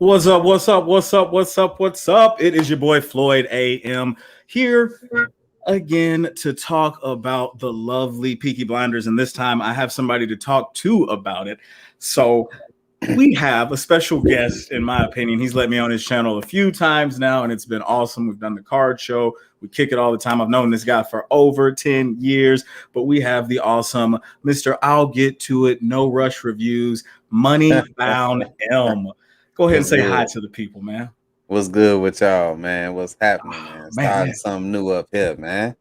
What's up? What's up? What's up? What's up? What's up? It is your boy Floyd AM here again to talk about the lovely Peaky Blinders. And this time I have somebody to talk to about it. So we have a special guest, in my opinion. He's let me on his channel a few times now, and it's been awesome. We've done the card show. We kick it all the time. I've known this guy for over 10 years, but we have the awesome Mr. I'll Get to It, No Rush Reviews, Money Bound M. Go ahead and What's say good? hi to the people, man. What's good with y'all, man? What's happening, man? Man, Starting something new up here, man.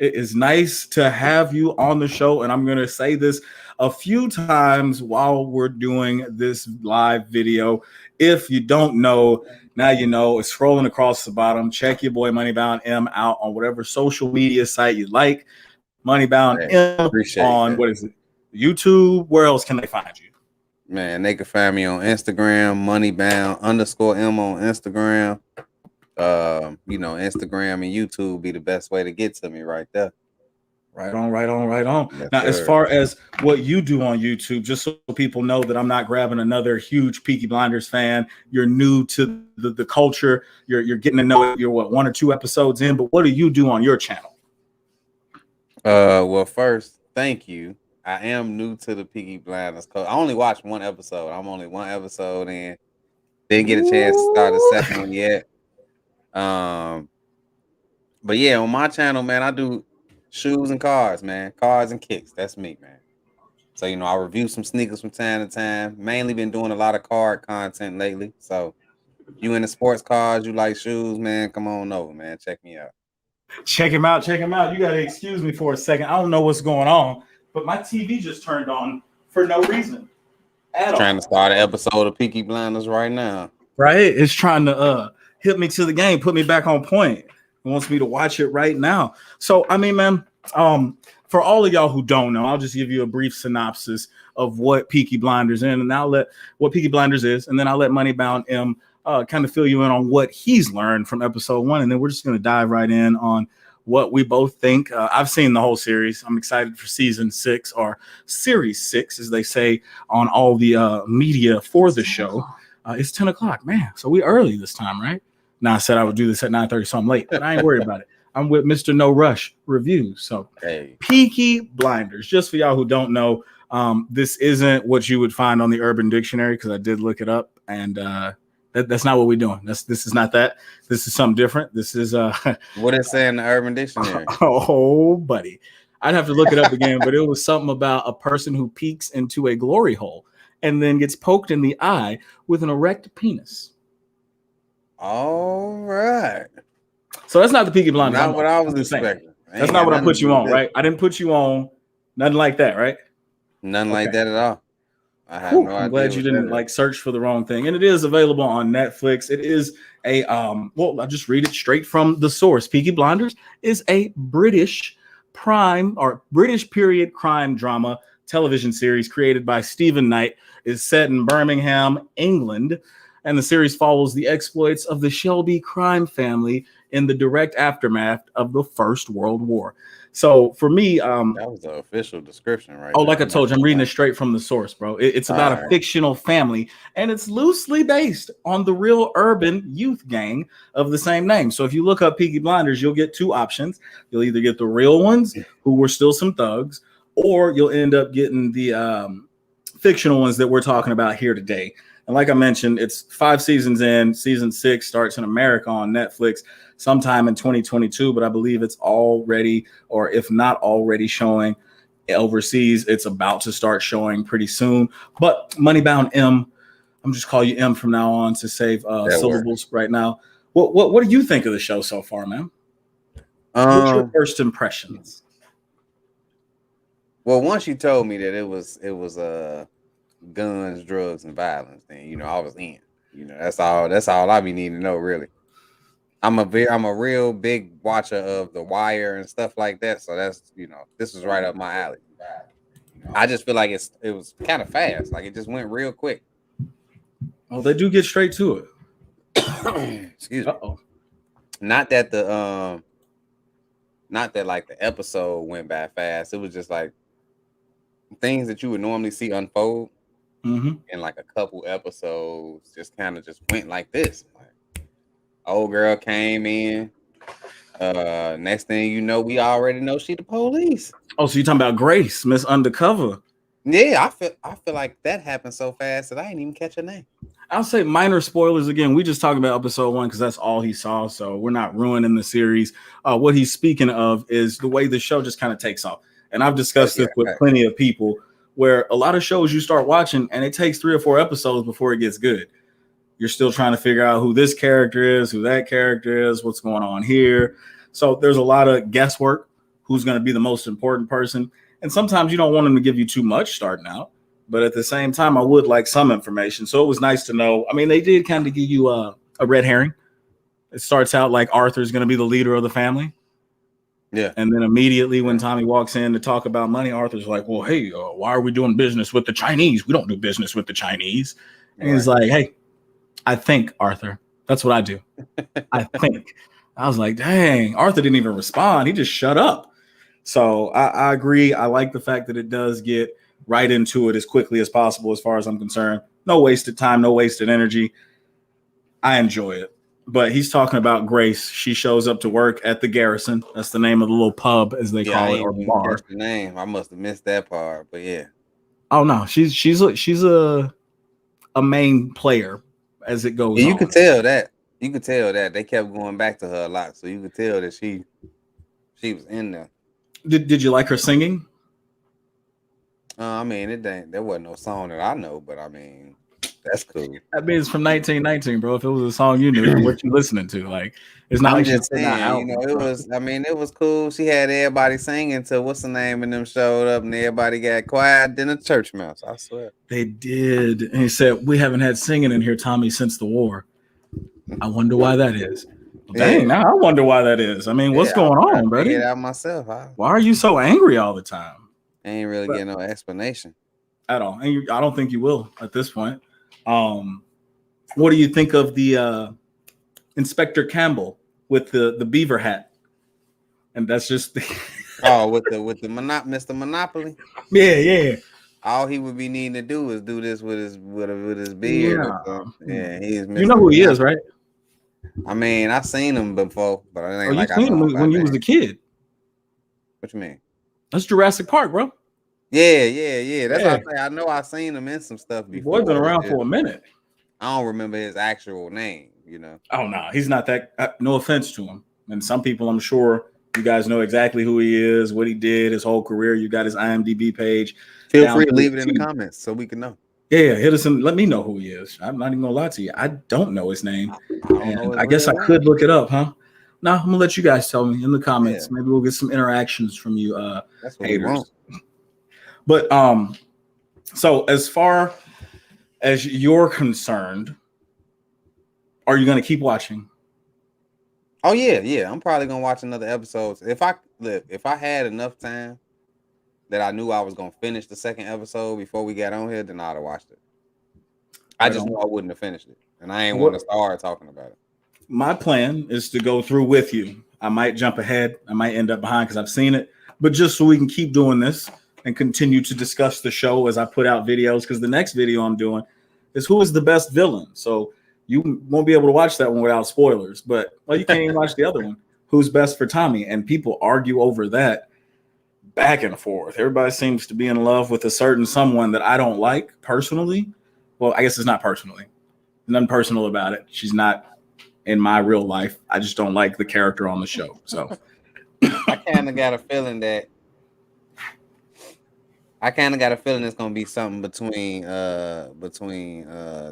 it is nice to have you on the show, and I'm going to say this a few times while we're doing this live video. If you don't know, now you know. It's scrolling across the bottom. Check your boy MoneyBoundM out on whatever social media site you like. MoneyBoundM Appreciate on, that. what is it, YouTube? Where else can they find you? Man, they can find me on Instagram, moneybound_M on Instagram. Instagram and YouTube be the best way to get to me right there. Right on, right on, right on. Yes, now, sir. as far as what you do on YouTube, just so people know that I'm not grabbing another huge Peaky Blinders fan. You're new to the culture. You're getting to know it. You're what, 1 or 2 episodes in, but what do you do on your channel? Well, first, thank you. I am new to the Peaky Blinders. I only watched 1 episode. I'm only 1 episode in. Didn't get a chance to start the second one yet. But yeah, on my channel, man, I do shoes and cars, man. Cars and kicks. That's me, man. So, I review some sneakers from time to time. Mainly been doing a lot of card content lately. So, you into sports cars, you like shoes, man, come on over, man. Check me out. Check him out. Check him out. You got to excuse me for a second. I don't know what's going on, but my TV just turned on for no reason at all. Trying to start an episode of Peaky Blinders right now. Right? It's trying to hit me to the game, put me back on point. It wants me to watch it right now. So, I mean, man, for all of y'all who don't know, I'll just give you a brief synopsis of what Peaky Blinders is, and I'll let what Peaky Blinders is, and then I'll let MoneyBoundM kind of fill you in on what he's learned from episode 1, and then we're just going to dive right in on what we both think. I've seen the whole series. I'm excited for season 6, or series 6, as they say on all the media for the show. It's 10 o'clock, man. So we early this time, right? Now, I said I would do this at 9:30, so I'm late, but I ain't worried about it. I'm with Mr. No Rush Reviews. So, hey. Peaky Blinders. Just for y'all who don't know, this isn't what you would find on the Urban Dictionary, because I did look it up, and that's not what we're doing. This is not that. This is something different. This is what it say in the Urban Dictionary? Oh, buddy, I'd have to look it up again, but it was something about a person who peeks into a glory hole and then gets poked in the eye with an erect penis. All right. So that's not the Peaky Blinders. Not what I was expecting. That's not what I put you on, right? I didn't put you on nothing like that, right? Nothing like that at all. I have no idea. I'm glad you didn't search for the wrong thing. And it is available on Netflix. It is a I'll just read it straight from the source. Peaky Blinders is a British period crime drama television series created by Stephen Knight. Is set in Birmingham, England, and the series follows the exploits of the Shelby crime family in the direct aftermath of the First World War. So for me, that was the official description, right? Oh, like I told you, I'm reading it straight from the source, bro. It's about a fictional family, and it's loosely based on the real urban youth gang of the same name. So if you look up Peaky Blinders, you'll get 2 options. You'll either get the real ones, who were still some thugs, or you'll end up getting the fictional ones that we're talking about here today. And like I mentioned, it's 5 seasons in. Season 6 starts in America on Netflix sometime in 2022, but I believe it's already, or if not already, showing overseas. It's about to start showing pretty soon. But MoneyBoundM, I'm just calling you M from now on to save syllables right now. What do you think of the show so far, man? What's your first impressions? Well, once you told me that it was guns, drugs, and violence, then I was in. That's all I be needing to know, really. I'm a real big watcher of The Wire and stuff like that, so that's this is right up my alley. I just feel like it was kind of fast, like it just went real quick. Oh, they do get straight to it. Excuse me. Not that the episode went by fast. It was just like things that you would normally see unfold in like a couple episodes, just kind of just went like this. Like, old girl came in. Next thing you know, we already know she the police. Oh, so you talking about Grace, Miss Undercover? Yeah, I feel like that happened so fast that I didn't even catch her name. I'll say minor spoilers again. We just talked about episode 1 because that's all he saw, so we're not ruining the series. What he's speaking of is the way the show just kind of takes off, and I've discussed this with plenty of people. Where a lot of shows you start watching and it takes 3 or 4 episodes before it gets good. You're still trying to figure out who this character is, who that character is, what's going on here. So there's a lot of guesswork. Who's going to be the most important person? And sometimes you don't want them to give you too much starting out. But at the same time, I would like some information. So it was nice to know. I mean, they did kind of give you a red herring. It starts out like Arthur's going to be the leader of the family. Yeah. And then immediately when Tommy walks in to talk about money, Arthur's like, well, hey, why are we doing business with the Chinese? We don't do business with the Chinese. And he's like, hey, I think, Arthur. That's what I do. I think. I was like, dang, Arthur didn't even respond. He just shut up. So I agree. I like the fact that it does get right into it as quickly as possible as far as I'm concerned. No wasted time, no wasted energy. I enjoy it. But he's talking about Grace. She shows up to work at the Garrison. That's the name of the little pub, as they call it, or bar. That's the name. I must have missed that part, but yeah. Oh no, she's a main player as it goes. Yeah, you could tell that. You could tell that they kept going back to her a lot, so you could tell that she was in there. Did you like her singing? I mean, there wasn't no song that I know, but I mean, that's cool. I mean, it's from 1919, bro. If it was a song you knew, what you listening to? Like, it's not. I'm like just saying, you know, it was. I mean, it was cool. She had everybody singing till what's the name, and them showed up, and everybody got quiet. Then a church mouse. I swear they did. And he said, "We haven't had singing in here, Tommy, since the war. I wonder why that is." Dang, now I wonder why that is. I mean, what's going on, buddy? Get out myself. Why are you so angry all the time? I ain't really getting no explanation at all, and I don't think you will at this point. What do you think of the Inspector Campbell with the beaver hat? And that's just with the Mr. Monopoly. Yeah. All he would be needing to do is do this with his beard. Yeah, he's. You know who he is, right? I mean, I've seen him before, but I ain't you seen him when you was a kid. What you mean? That's Jurassic Park, bro. Yeah. That's what I say. I know I've seen him in some stuff before. Boy's been around for a minute. I don't remember his actual name, you know. Oh no, he's not that. No offense to him, and some people, I'm sure you guys know exactly who he is, what he did, his whole career. You got his IMDb page. Feel free to leave it in the comments so we can know. Yeah, hit us and let me know who he is. I'm not even gonna lie to you. I don't know his name. I guess I could look it up, huh? No, I'm gonna let you guys tell me in the comments. Yeah. Maybe we'll get some interactions from you, that's what haters. But so as far as you're concerned, are you gonna keep watching? Oh yeah. I'm probably gonna watch another episode. If I had enough time that I knew I was gonna finish the second episode before we got on here, then I'd have watched it. I just knew I wouldn't have finished it, and I ain't want to start talking about it. My plan is to go through with you. I might jump ahead. I might end up behind because I've seen it, but just so we can keep doing this and continue to discuss the show as I put out videos, because the next video I'm doing is who is the best villain. So you won't be able to watch that one without spoilers, but you can't even watch the other one. Who's best for Tommy? And people argue over that back and forth. Everybody seems to be in love with a certain someone that I don't like personally. Well, I guess it's not personally. Nothing personal about it. She's not in my real life. I just don't like the character on the show. So I kind of got a feeling it's gonna be something between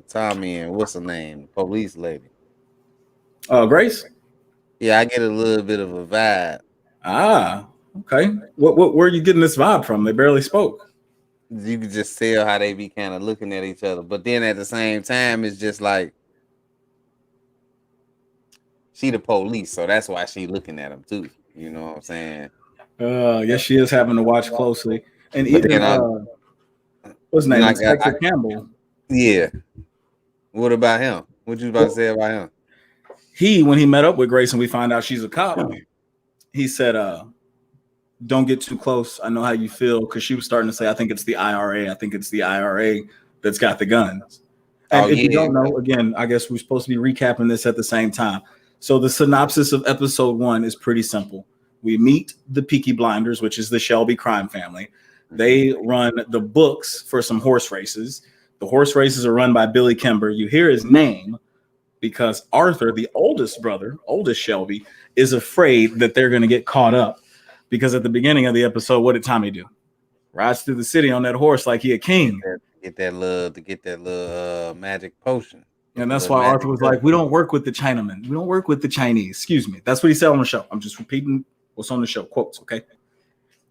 Tommy and what's her name, police lady. Grace. Yeah, I get a little bit of a vibe. Okay. Where are you getting this vibe from? They barely spoke. You can just tell how they be kind of looking at each other, but then at the same time, it's just like she the police, so that's why she looking at him too. You know what I'm saying? Yes, she is having to watch closely. And even what's his name? Inspector Campbell. Yeah. What about him? What you about to say about him? When he met up with Grace and we find out she's a cop, he said, don't get too close. I know how you feel, because she was starting to say, I think it's the IRA. I think it's the IRA. that's got the guns. And if you don't know, again, I guess we're supposed to be recapping this at the same time. So the synopsis of episode 1 is pretty simple. We meet the Peaky Blinders, which is the Shelby crime family. They run the books for some horse races. The horse races are run by Billy Kimber. You hear his name because Arthur, the oldest brother, oldest Shelby, is afraid that they're going to get caught up. Because at the beginning of the episode, what did Tommy do? Rides through the city on that horse like he a king. Get that little magic potion. And that's why Arthur was like, we don't work with the Chinamen. We don't work with the Chinese. Excuse me. That's what he said on the show. I'm just repeating what's on the show. Quotes, okay?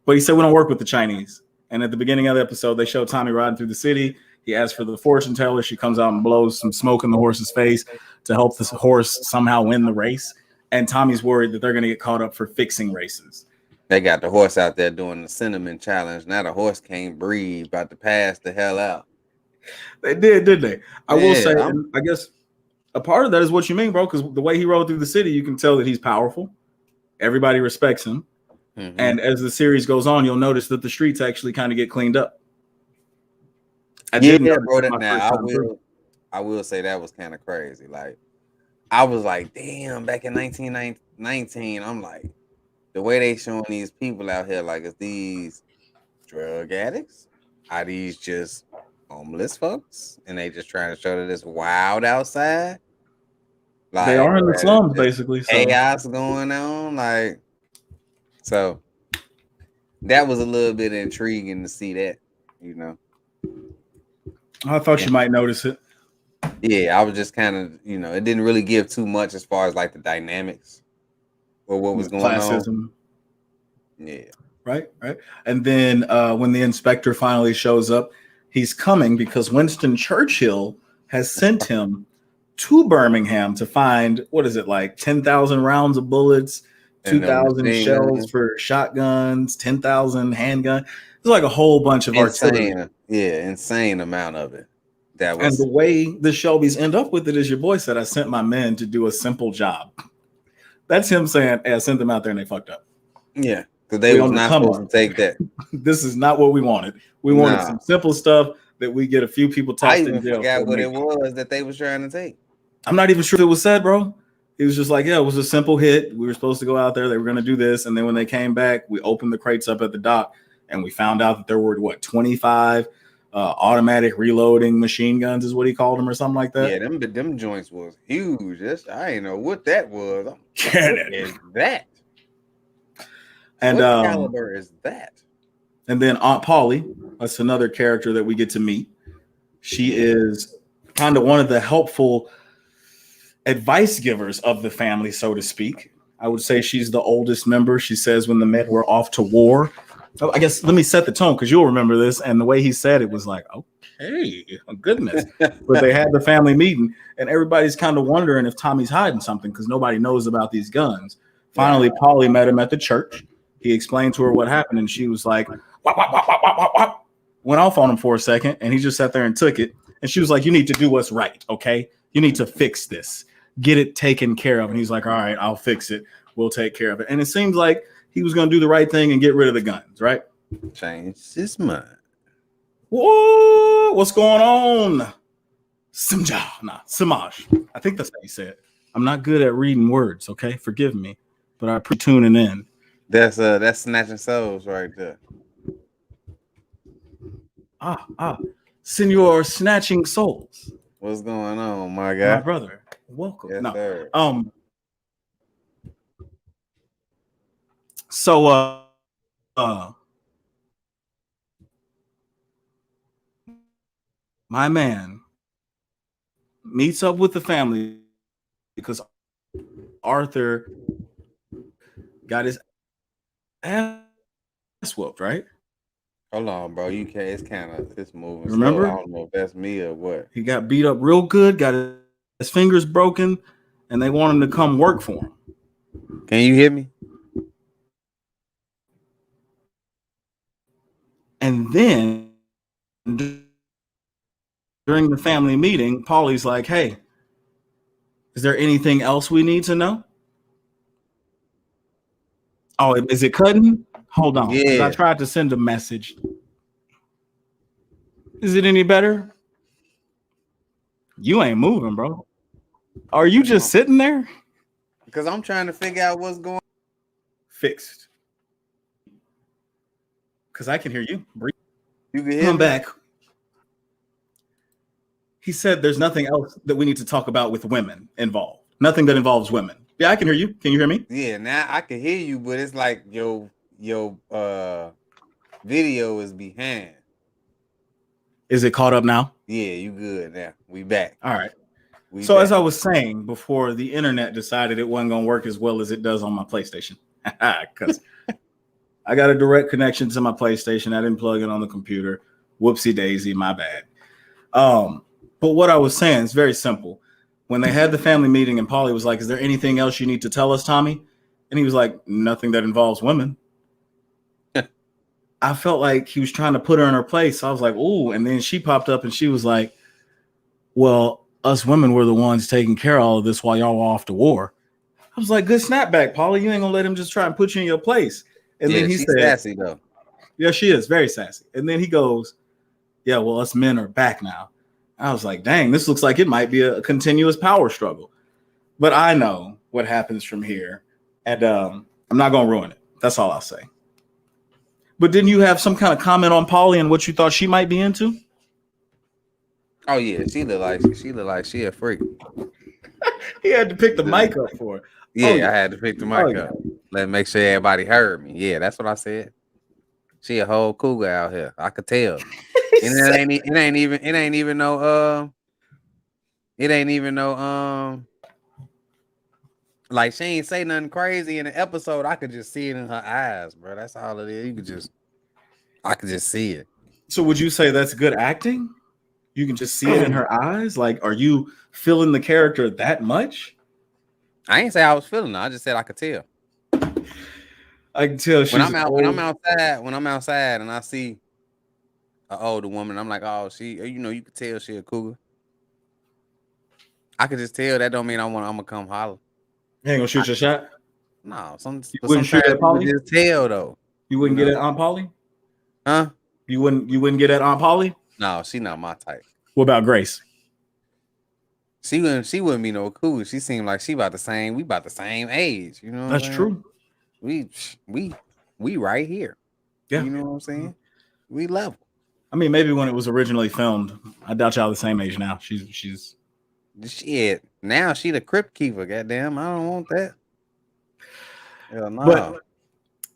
But he said we don't work with the Chinese. And at the beginning of the episode, they show Tommy riding through the city. He asks for the fortune teller. She comes out and blows some smoke in the horse's face to help this horse somehow win the race. And Tommy's worried that they're going to get caught up for fixing races. They got the horse out there doing the cinnamon challenge. Now the horse can't breathe, about to pass the hell out. They did, didn't they? I will say, I guess a part of that is what you mean, bro, because the way he rode through the city, you can tell that he's powerful. Everybody respects him. Mm-hmm. And as the series goes on, you'll notice that the streets actually kind of get cleaned up. I will say that was kind of crazy. Like, I was like, damn, back in 1919, I'm like, the way they showing these people out here, like, is these drug addicts? Are these just homeless folks? And they just trying to show that it's wild outside? Like, they are in the slums, basically. So. Chaos going on. Like, so that was a little bit intriguing to see that, you know. I thought you might notice it. Yeah, I was just kind of, you know, it didn't really give too much as far as like the dynamics or what was going on. Yeah. Right. And then when the inspector finally shows up, he's coming because Winston Churchill has sent him to Birmingham to find, what is it, like 10,000 rounds of bullets, 2,000 shells for shotguns, 10,000 handguns. It's like a whole bunch of artillery. Yeah, insane amount of it. And the way the Shelbys end up with it is your boy said, I sent my men to do a simple job. That's him saying, hey, I sent them out there and they fucked up. Yeah, because they were not supposed to take that. This is not what we wanted. We wanted some simple stuff that we get a few people tossed in jail. I forgot what it was that they was trying to take. I'm not even sure if it was said, bro. He was just like, yeah, it was a simple hit. We were supposed to go out there. They were going to do this. And then when they came back, we opened the crates up at the dock and we found out that there were, 25 automatic reloading machine guns is what he called them or something like that. Yeah, them joints was huge. I didn't know what that was. What is that? And what caliber is that? And then Aunt Paulie, that's another character that we get to meet. She is kind of one of the helpful advice givers of the family, so to speak. I would say she's the oldest member. She says when the men were off to war. Oh, I guess let me set the tone because you'll remember this. And the way he said it was like, okay, goodness. But they had the family meeting and everybody's kind of wondering if Tommy's hiding something because nobody knows about these guns. Finally, Paulie met him at the church. He explained to her what happened and she was like, wop. Went off on him for a second and he just sat there and took it. And she was like, you need to do what's right, okay? You need to fix this. Get it taken care of. And he's like, all right, I'll fix it. We'll take care of it. And it seems like he was going to do the right thing and get rid of the guns, right? Change his mind. Whoa, what's going on? Samaj. I think that's how you say it. I'm not good at reading words, okay? Forgive me, but I tuning in. That's snatching souls right there. Senor Snatching Souls. What's going on, my guy? My brother. Welcome. Yes, sir. So my man meets up with the family because Arthur got his ass whooped, right? Hold on, bro. You can't. It's moving. Remember? Slow. I don't know if that's me or what. He got beat up real good. Got his fingers broken, and they want him to come work for him. Can you hear me? And then during the family meeting, Paulie's like, hey, is there anything else we need to know? Oh, is it cutting? Hold on. Yeah. I tried to send a message. Is it any better? You ain't moving, bro. Are you just sitting there? Because I'm trying to figure out what's going on. Fixed. Because I can hear you. You can hear Come me? back. He said there's nothing else that we need to talk about with women involved. Nothing that involves women. Yeah, I can hear you. Can you hear me? Yeah, now I can hear you, but it's like your video is behind. Is it caught up now? Yeah, you good now. We back. All right. We So back. as I was saying before, the internet decided it wasn't going to work as well as it does on my PlayStation. Because I got a direct connection to my PlayStation. I didn't plug it on the computer. Whoopsie daisy, my bad. But what I was saying is very simple. When they had the family meeting and Paulie was like, is there anything else you need to tell us, Tommy? And he was like, nothing that involves women. I felt like he was trying to put her in her place. So I was like, ooh. And then she popped up and she was like, well, us women were the ones taking care of all of this while y'all were off to war. I was like, good snapback, Paulie. You ain't gonna let him just try and put you in your place. And then he she's said, sassy though. Yeah, she is very sassy. And then he goes, yeah, well, us men are back now. I was like, dang, this looks like it might be a continuous power struggle. But I know what happens from here. And I'm not gonna ruin it. That's all I'll say. But didn't you have some kind of comment on Paulie and what you thought she might be into? Oh yeah, she look like she a freak. He had to pick the mic up for her. Yeah, I had to pick the mic up. Let make sure everybody heard me. Yeah, that's what I said. She a whole cougar out here. I could tell. And it ain't even no like she ain't say nothing crazy in the episode. I could just see it in her eyes, bro. That's all it is. I could just see it. So would you say that's good acting? You can just see it in her eyes? Like, are you feeling the character that much? I ain't say I was feeling it. I just said I could tell. I can tell she's when I'm outside and I see an older woman, I'm like, oh, you could tell she a cougar. I could just tell. That don't mean I'm gonna come holler. You ain't gonna shoot your shot? No, you wouldn't shoot at Paulie? Just tell though. You wouldn't get at Aunt Paulie? Huh? You wouldn't get at Aunt Paulie? No, she not my type. What about Grace? She wouldn't be no cougar. She seemed like we about the same age. You know That's true. We right here. Yeah. You know what I'm saying? We level. I mean, maybe when it was originally filmed, I doubt y'all the same age now. She's shit. Now she the crypt keeper. Goddamn, I don't want that. Hell no. But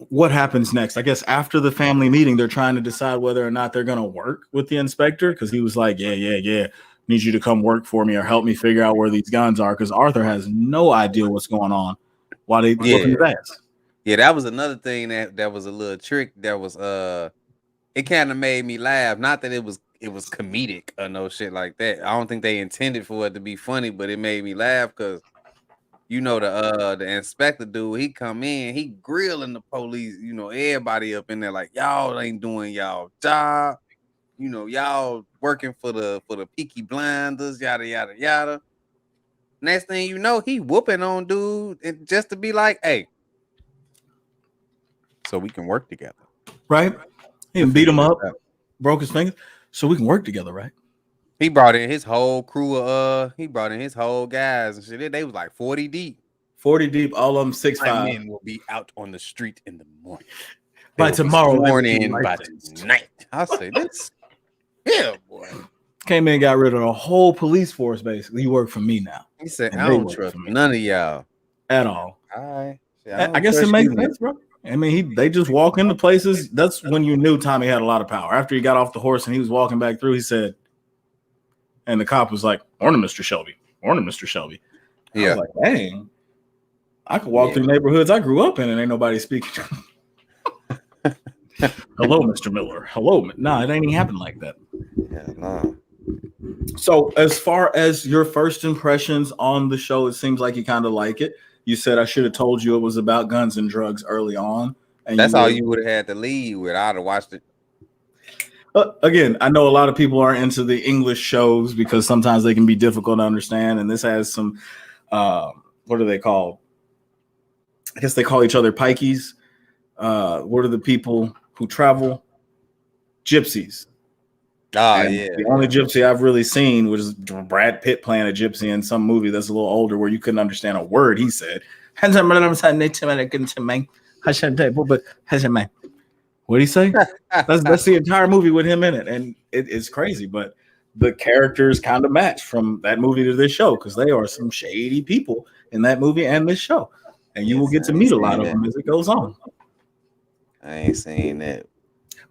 what happens next? I guess after the family meeting, they're trying to decide whether or not they're gonna work with the inspector because he was like, yeah. Need you to come work for me or help me figure out where these guns are because Arthur has no idea what's going on while they whooping his ass. Yeah, that was another thing that was a little trick. That was it kind of made me laugh. Not that it was comedic or no shit like that. I don't think they intended for it to be funny, but it made me laugh because the inspector dude, he come in, he grilling the police, everybody up in there like y'all ain't doing y'all job. Y'all working for the Peaky Blinders, yada yada yada. Next thing you know, he whooping on dude and just to be like, hey, so we can work together. Right? He beat him up, broke his finger, so we can work together, right? He brought in his whole crew he brought in his whole guys and shit. They was like 40 deep. 40 deep, all of them 6'5". Men will be out on the street in the morning. By tomorrow morning, by tonight. I'll say this. Yeah, boy. Came in and got rid of the whole police force, basically. He worked for me now. He said, I don't trust none of y'all. At all. All right. I guess it makes sense, bro. I mean, they just walk into places. That's when you knew Tommy had a lot of power. After he got off the horse and he was walking back through, he said, and the cop was like, morning, Mr. Shelby. Morning, Mr. Shelby. Yeah. I was like, dang. I could walk through neighborhoods I grew up in and ain't nobody speaking. Hello, Mr. Miller. Hello. Nah, it ain't even happened like that. Yeah, no. So as far as your first impressions on the show, it seems like you kind of like it. You said I should have told you it was about guns and drugs early on. And that's all you would have had to lead with. I'd have watched it. Again, I know a lot of people are into the English shows because sometimes they can be difficult to understand. And this has some, what are they called? I guess they call each other pikeys. What are the people who travel? Gypsies. Oh And yeah. the only gypsy I've really seen was Brad Pitt playing a gypsy in some movie that's a little older where you couldn't understand a word he said. What did he say? That's the entire movie with him in it, and it's crazy. But the characters kind of match from that movie to this show because they are some shady people in that movie and this show, and you will get to meet a lot of them as it goes on. I ain't seen that.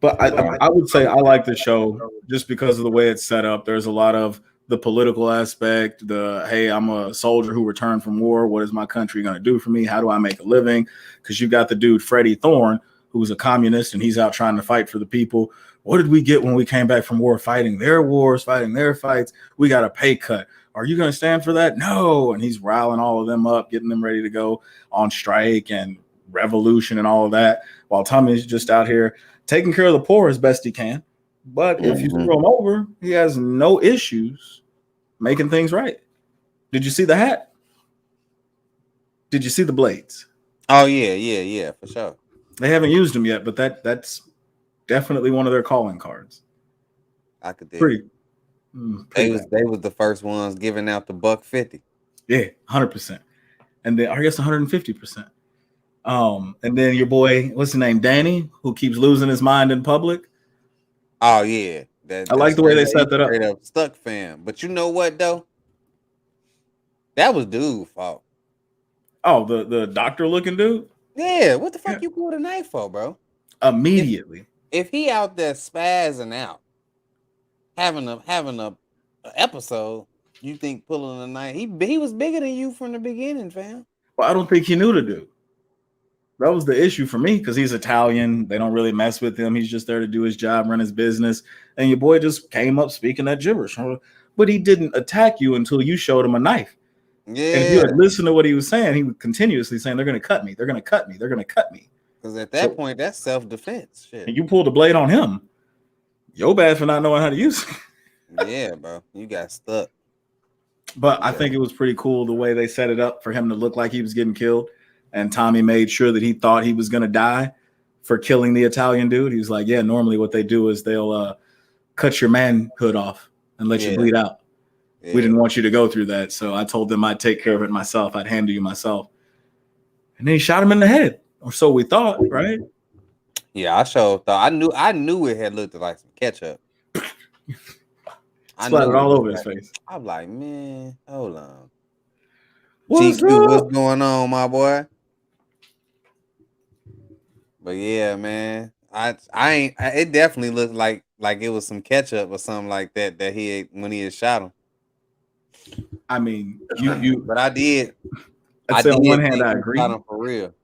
But I would say I like the show just because of the way it's set up. There's a lot of the political aspect, the hey, I'm a soldier who returned from war. What is my country going to do for me? How do I make a living? Because you got the dude Freddie Thorne, who's a communist, and he's out trying to fight for the people. What did we get when we came back from war? Fighting their wars, fighting their fights. We got a pay cut. Are you going to stand for that? No. And he's riling all of them up, getting them ready to go on strike and revolution and all of that, while Tommy's just out here taking care of the poor as best he can. But if you throw him over, he has no issues making things right. Did you see the hat? Did you see the blades? Oh yeah, for sure. They haven't used them yet, but that's definitely one of their calling cards. I could dig. Pretty they was the first ones giving out the $150. Yeah, 100%. And then I guess 150%. And then your boy, what's his name, Danny, who keeps losing his mind in public. Oh yeah, I like the way they set that up. Stuck fam, but you know what though? That was dude's fault. Oh, the doctor looking dude. Yeah, what the fuck you pulled a knife for, bro? Immediately. If he out there spazzing out, having a episode, you think pulling a knife? He was bigger than you from the beginning, fam. Well, I don't think he knew the dude. That was the issue for me because he's Italian. They don't really mess with him. He's just there to do his job, run his business. And your boy just came up speaking that gibberish. But he didn't attack you until you showed him a knife. Yeah. And if you had listened to what he was saying, he was continuously saying, they're going to cut me. They're going to cut me. They're going to cut me. Because at that point, that's self-defense. Shit. And you pulled a blade on him. Yo bad for not knowing how to use it. Yeah, bro. You got stuck. But I think it was pretty cool the way they set it up for him to look like he was getting killed. And Tommy made sure that he thought he was going to die for killing the Italian dude. He was like, yeah, normally what they do is they'll cut your manhood off and let you bleed out. Yeah. We didn't want you to go through that. So I told them I'd take care of it myself. I'd handle you myself. And then he shot him in the head. Or so we thought, right? Yeah, I sure thought. I knew it had looked like some ketchup. Splattered all over his face. I'm like, man, hold on. What's going on, my boy? But yeah, man, I ain't. It definitely looked like it was some ketchup or something like that he ate when he had shot him. I mean, you. But I did. I'd say on one hand, I agree. Shot him for real.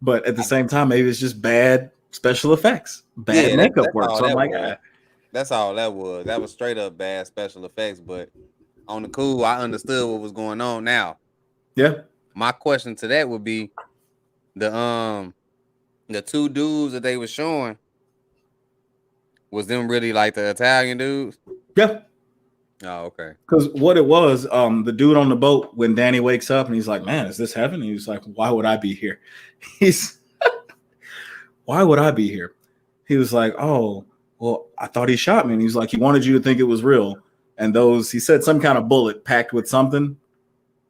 But at the same time, maybe it's just bad special effects, bad makeup work. So I'm like, that's all that was. That was straight up bad special effects. But on the cool, I understood what was going on. Now, yeah. My question to that would be the two dudes that they were showing, was them really like the Italian dudes? Yeah. Oh, okay. Because what it was, the dude on the boat, when Danny wakes up and he's like, man, is this heaven? And he's like, why would I be here? Why would I be here? He was like, oh, well, I thought he shot me. And he's like, he wanted you to think it was real. And he said some kind of bullet packed with something.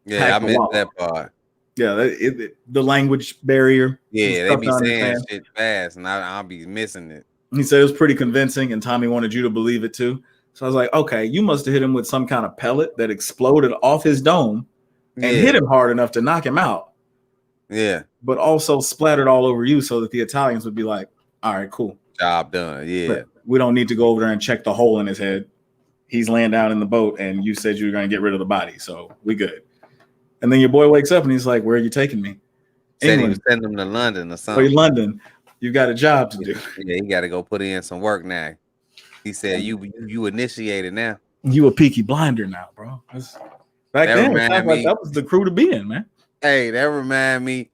Yeah, I missed that part. Yeah, the language barrier. Yeah, they be saying shit fast, and I'll be missing it. He said it was pretty convincing, and Tommy wanted you to believe it too. So I was like, okay, you must have hit him with some kind of pellet that exploded off his dome and hit him hard enough to knock him out. Yeah. But also splattered all over you so that the Italians would be like, all right, cool. Job done. Yeah. But we don't need to go over there and check the hole in his head. He's laying down in the boat, and you said you were going to get rid of the body, so we good. And then your boy wakes up, and he's like, where are you taking me? Said he was sending him to London or something. Oh, London. You got a job to do. Yeah, he got to go put in some work now. He said, you initiated now. You a Peaky Blinder now, bro. Back then, that was the crew to be in, man. Hey, that remind me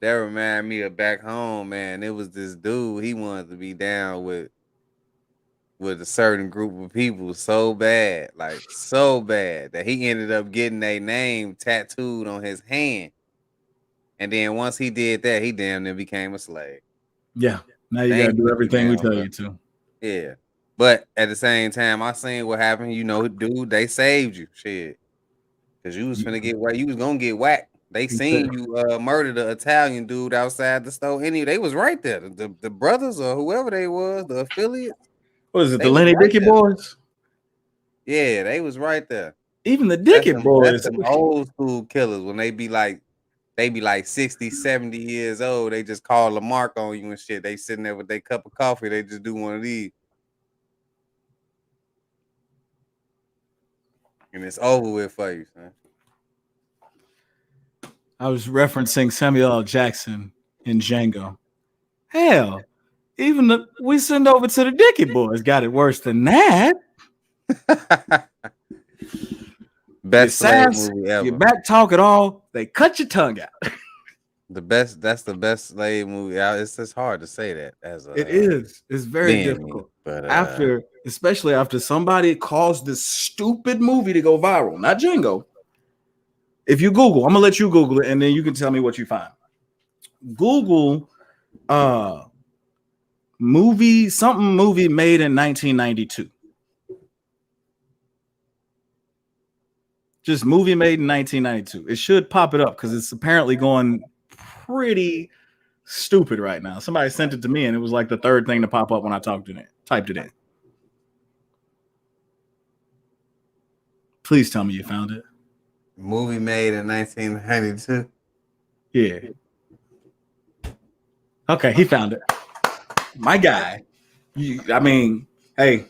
of back home, man. It was this dude, he wanted to be down with a certain group of people so bad that he ended up getting their name tattooed on his hand. And then once he did that, he damn near became a slave. Yeah. Now you got to do everything we tell you to. Yeah. But at the same time, I seen what happened. You know, dude, they saved you, shit, because you was finna get whacked. You was gonna get whacked. They seen you murder the Italian dude outside the store. They was right there. The brothers or whoever they was, the affiliates. What is it? The Lenny Dickey boys? Yeah, they was right there. Even the Dickey boys. That's some old school killers when they be like 60, 70 years old. They just call a mark on you and shit. They sitting there with their cup of coffee. They just do one of these. And it's over with for you, son. I was referencing Samuel L. Jackson in Django. Hell, even we send over to the Dickey boys got it worse than that. Best slave movie ever. You back talk at all, they cut your tongue out. That's the best slave movie. It's just hard to say that as a. It is. It's very difficult. But especially after somebody caused this stupid movie to go viral, not Django. If you Google, I'm gonna let you Google it, and then you can tell me what you find. Google movie made in 1992. Just movie made in 1992. It should pop it up because it's apparently going pretty stupid right now. Somebody sent it to me and it was like the third thing to pop up when I typed it in. Please tell me you found it. Movie made in 1992. Yeah. Okay, he found it. My guy. Hey,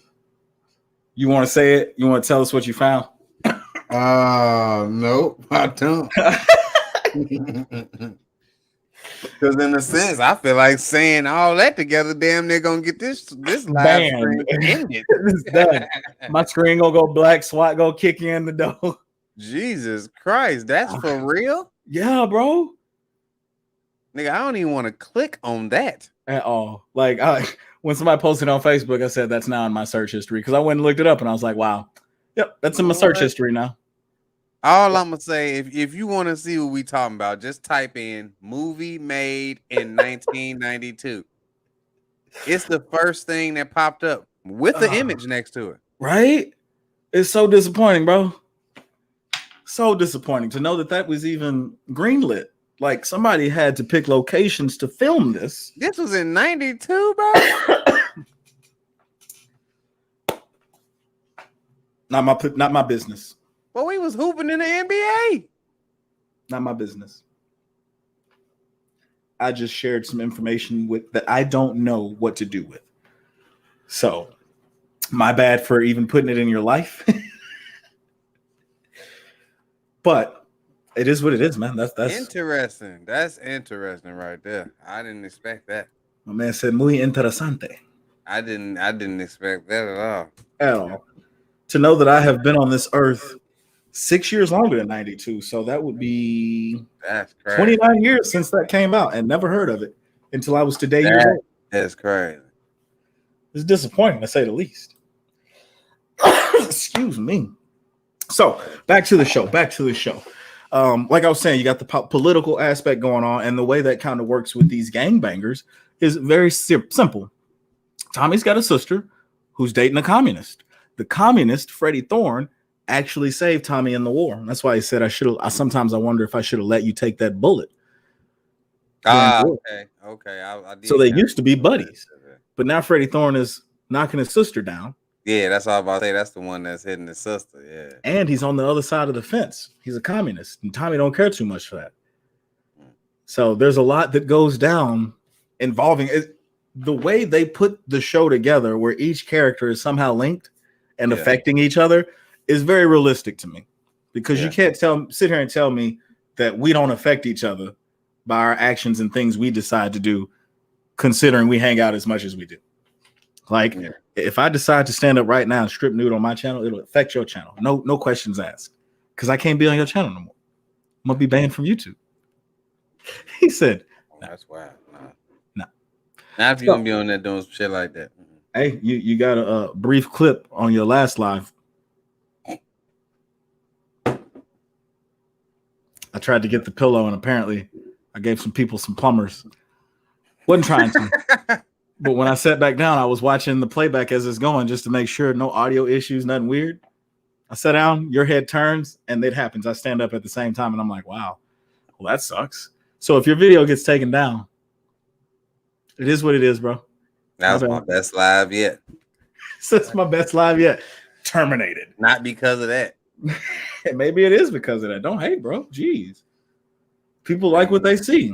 you want to say it? You want to tell us what you found? Nope, I don't. Because in a sense, I feel like saying all that together, damn, they're gonna get this live stream ended. It's done. My screen gonna go black. SWAT gonna kick you in the door. Jesus Christ, that's for real? Yeah, bro. Nigga, I don't even want to click on that at all. Like, when somebody posted on Facebook, I said that's now in my search history because I went and looked it up and I was like, wow, yep, that's in my search history now. All I'm gonna say, if you want to see what we talking about, just type in movie made in 1992. It's the first thing that popped up with the image next to it. Right? It's so disappointing, bro. So disappointing to know that was even greenlit. Like somebody had to pick locations to film this. This was in 92, bro. Not my business. Well, we was hooping in the NBA. Not my business. I just shared some information that I don't know what to do with. So, my bad for even putting it in your life. But it is what it is, man. That's interesting. That's interesting right there. I didn't expect that. My man said muy interesante. I didn't expect that at all. At all. To know that I have been on this earth 6 years longer than 92. So that would be 29 years since that came out and never heard of it until I was today years old. That's crazy. It's disappointing to say the least. Excuse me. So back to the show. Like I was saying, you got the political aspect going on, and the way that kind of works with these gangbangers is very simple. Tommy's got a sister who's dating a communist. The communist, Freddie Thorne, actually saved Tommy in the war. And that's why he said sometimes I wonder if I should have let you take that bullet. Okay. So they used to be buddies, but now Freddie Thorne is knocking his sister down. Yeah, that's all I was about to say. That's the one that's hitting his sister. Yeah, and he's on the other side of the fence. He's a communist, and Tommy don't care too much for that. So there's a lot that goes down involving it. The way they put the show together, where each character is somehow linked and affecting each other, is very realistic to me, because you can't sit here and tell me that we don't affect each other by our actions and things we decide to do, considering we hang out as much as we do. Like, if I decide to stand up right now and strip nude on my channel, it'll affect your channel. No questions asked, because I can't be on your channel no more. I'm gonna be banned from YouTube. He said, "That's wild." No. Now if you're gonna be on there doing some shit like that. Hey, you got a brief clip on your last live. I tried to get the pillow, and apparently I gave some people some plumbers. Wasn't trying to. But when I sat back down, I was watching the playback as it's going just to make sure no audio issues, nothing weird. I sat down, your head turns, and it happens. I stand up at the same time, and I'm like, wow, well, that sucks. So if your video gets taken down, it is what it is, bro. That was my best live yet. That's my best live yet. Terminated. Not because of that. Maybe it is because of that. Don't hate, bro. Jeez. People like what they see.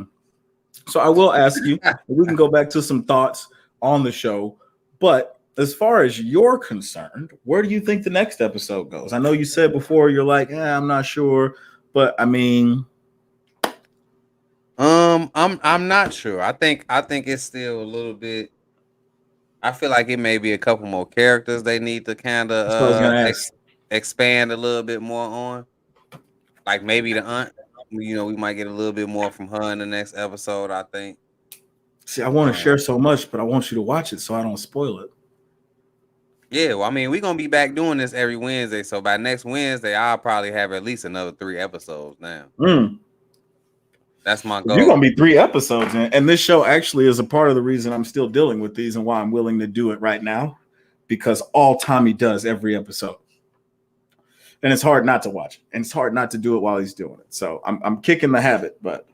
So I will ask you, we can go back to some thoughts on the show, but as far as you're concerned, where do you think the next episode goes? I know you said before you're like, I'm not sure, but I mean, I'm not sure. I think it's still a little bit. I feel like it may be a couple more characters they need to kind of expand a little bit more on. Like maybe the aunt, we might get a little bit more from her in the next episode, I think. See, I want to share so much, but I want you to watch it so I don't spoil it. Yeah, well, I mean, we're going to be back doing this every Wednesday. So by next Wednesday, I'll probably have at least another 3 episodes now. That's my goal. You're going to be 3 episodes in. And this show actually is a part of the reason I'm still dealing with these and why I'm willing to do it right now. Because all Tommy does every episode. And it's hard not to watch it. And it's hard not to do it while he's doing it. So I'm kicking the habit, but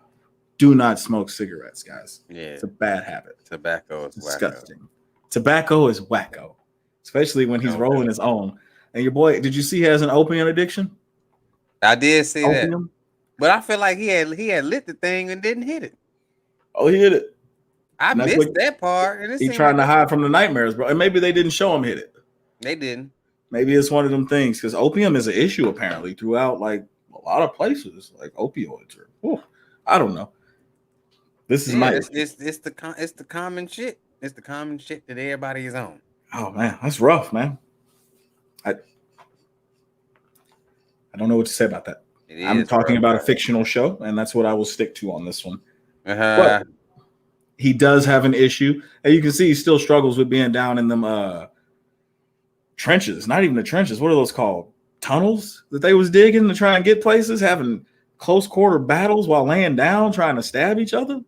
do not smoke cigarettes, guys. Yeah. It's a bad habit. Tobacco is disgusting. Wacko. Tobacco is wacko. Especially when he's rolling his own. And your boy, did you see he has an opium addiction? I did see that. But I feel like he had lit the thing and didn't hit it. Oh, he hit it. I missed that part. And he's trying to hide from the nightmares, bro. And maybe they didn't show him hit it. They didn't. Maybe it's one of them things because opium is an issue apparently throughout like a lot of places, like opioids. I don't know. This is it's the common shit. It's the common shit that everybody is on. Oh man, that's rough, man. I don't know what to say about that. I'm talking about a fictional show, and that's what I will stick to on this one. But he does have an issue, and you can see he still struggles with being down in them trenches. Not even the trenches. What are those called? Tunnels that they was digging to try and get places, having close quarter battles while laying down, trying to stab each other.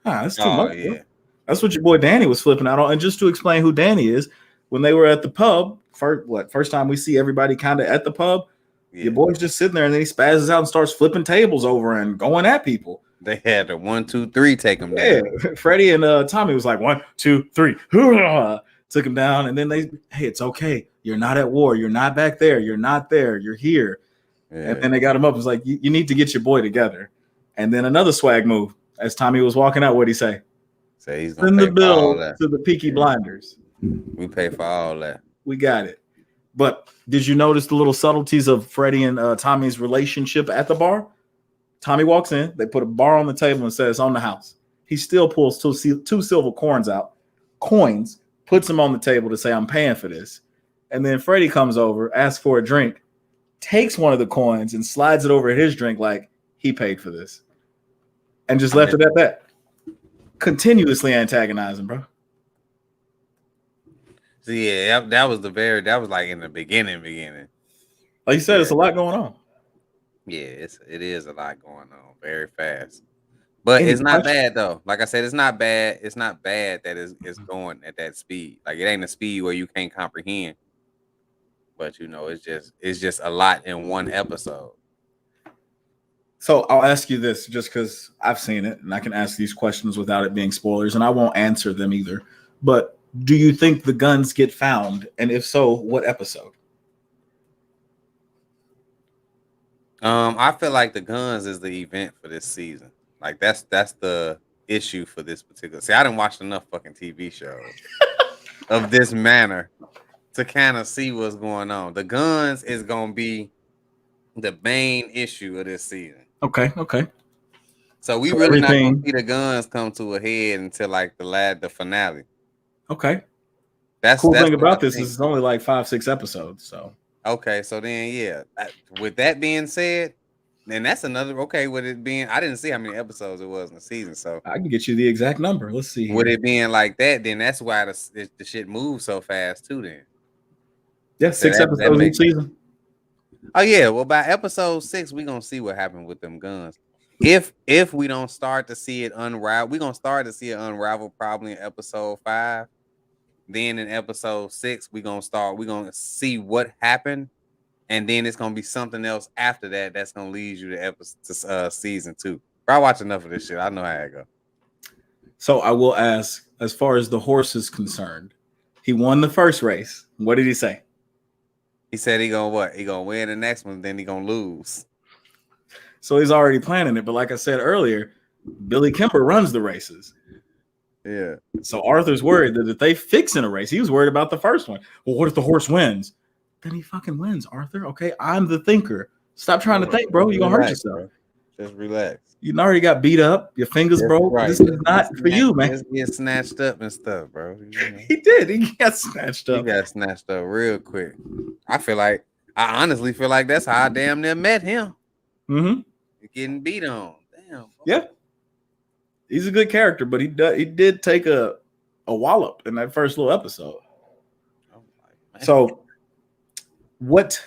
That's too much. Yeah. That's what your boy Danny was flipping out on. And just to explain who Danny is, when they were at the pub, first time we see everybody kind of at the pub, your boy's just sitting there and then he spazzes out and starts flipping tables over and going at people. They had the 1, 2, 3 take him down. Yeah, Freddie and Tommy was like 1, 2, 3, took him down, and then hey, it's okay. You're not at war. You're not back there. You're not there. You're here. Yeah. And then they got him up. It was like, you need to get your boy together. And then another swag move. As Tommy was walking out, what'd he say? Say he's gonna send the bill to the Peaky Blinders. We pay for all that. We got it. But did you notice the little subtleties of Freddie and Tommy's relationship at the bar? Tommy walks in. They put a bar on the table and says, on the house. He still pulls two silver coins, puts them on the table to say, I'm paying for this. And then Freddie comes over, asks for a drink, takes one of the coins and slides it over his drink like he paid for this. And just left it at that. Continuously antagonizing, bro. So yeah, that was like in the beginning. Like you said, it's a lot going on. Yeah, it is a lot going on very fast. But it's not bad though. Like I said, it's not bad. It's not bad that it's going at that speed. Like it ain't a speed where you can't comprehend. But it's just a lot in one episode. So I'll ask you this just because I've seen it and I can ask these questions without it being spoilers and I won't answer them either. But do you think the guns get found? And if so, what episode? I feel like the guns is the event for this season. Like that's the issue for this particular. See, I didn't watch enough fucking TV shows of this manner to kind of see what's going on. The guns is gonna be the main issue of this season. Okay. So we really not gonna see the guns come to a head until like the finale. Okay. That's cool thing about this is it's only like 5-6 episodes. So okay, so then yeah. With that being said, then that's another with it being I didn't see how many episodes it was in the season, so I can get you the exact number. Let's see. With it being like that, then that's why the shit moves so fast too. Then yeah, 6 episodes each season. Oh yeah, well by episode 6 we're gonna see what happened with them guns. if we don't start to see it unravel, we're gonna start to see it unravel probably in episode 5. Then in episode 6, we're gonna see what happened, and then it's gonna be something else after that that's gonna lead you to season 2. Bro, I watch enough of this shit. I know how it go. So I will ask, as far as the horse is concerned, he won the first race. What did he say? He said he gonna what? He gonna win the next one, then he gonna lose. So he's already planning it. But like I said earlier, Billy Kemper runs the races. Yeah. So Arthur's worried that if they fix in a race, he was worried about the first one. Well, what if the horse wins? Then he fucking wins, Arthur. Okay, I'm the thinker. Stop trying to think, bro. You're gonna hurt yourself. Bro. Just relax. You already got beat up. Your fingers broke. Right. This is not for you, man. Just get snatched up and stuff, bro. You know? He did. He got snatched up. He got snatched up real quick. I honestly feel like that's how I damn near met him. Mm-hmm. Getting beat on. Damn. Boy. Yeah. He's a good character, but he did take a wallop in that first little episode. Oh, so, what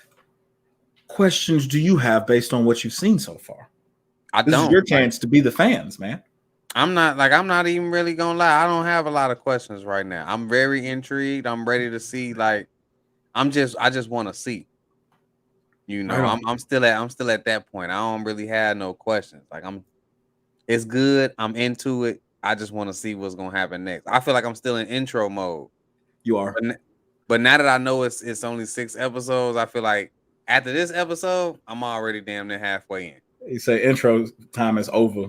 questions do you have based on what you've seen so far? This is your chance to be the fans, man. I'm not even really gonna lie. I don't have a lot of questions right now. I'm very intrigued. I'm ready to see. I just want to see. You know, I'm still at that point. I don't really have no questions. It's good. I'm into it. I just want to see what's gonna happen next. I feel like I'm still in intro mode. You are. But now that I know it's only 6 episodes, I feel like after this episode, I'm already damn near halfway in. You say intro time is over.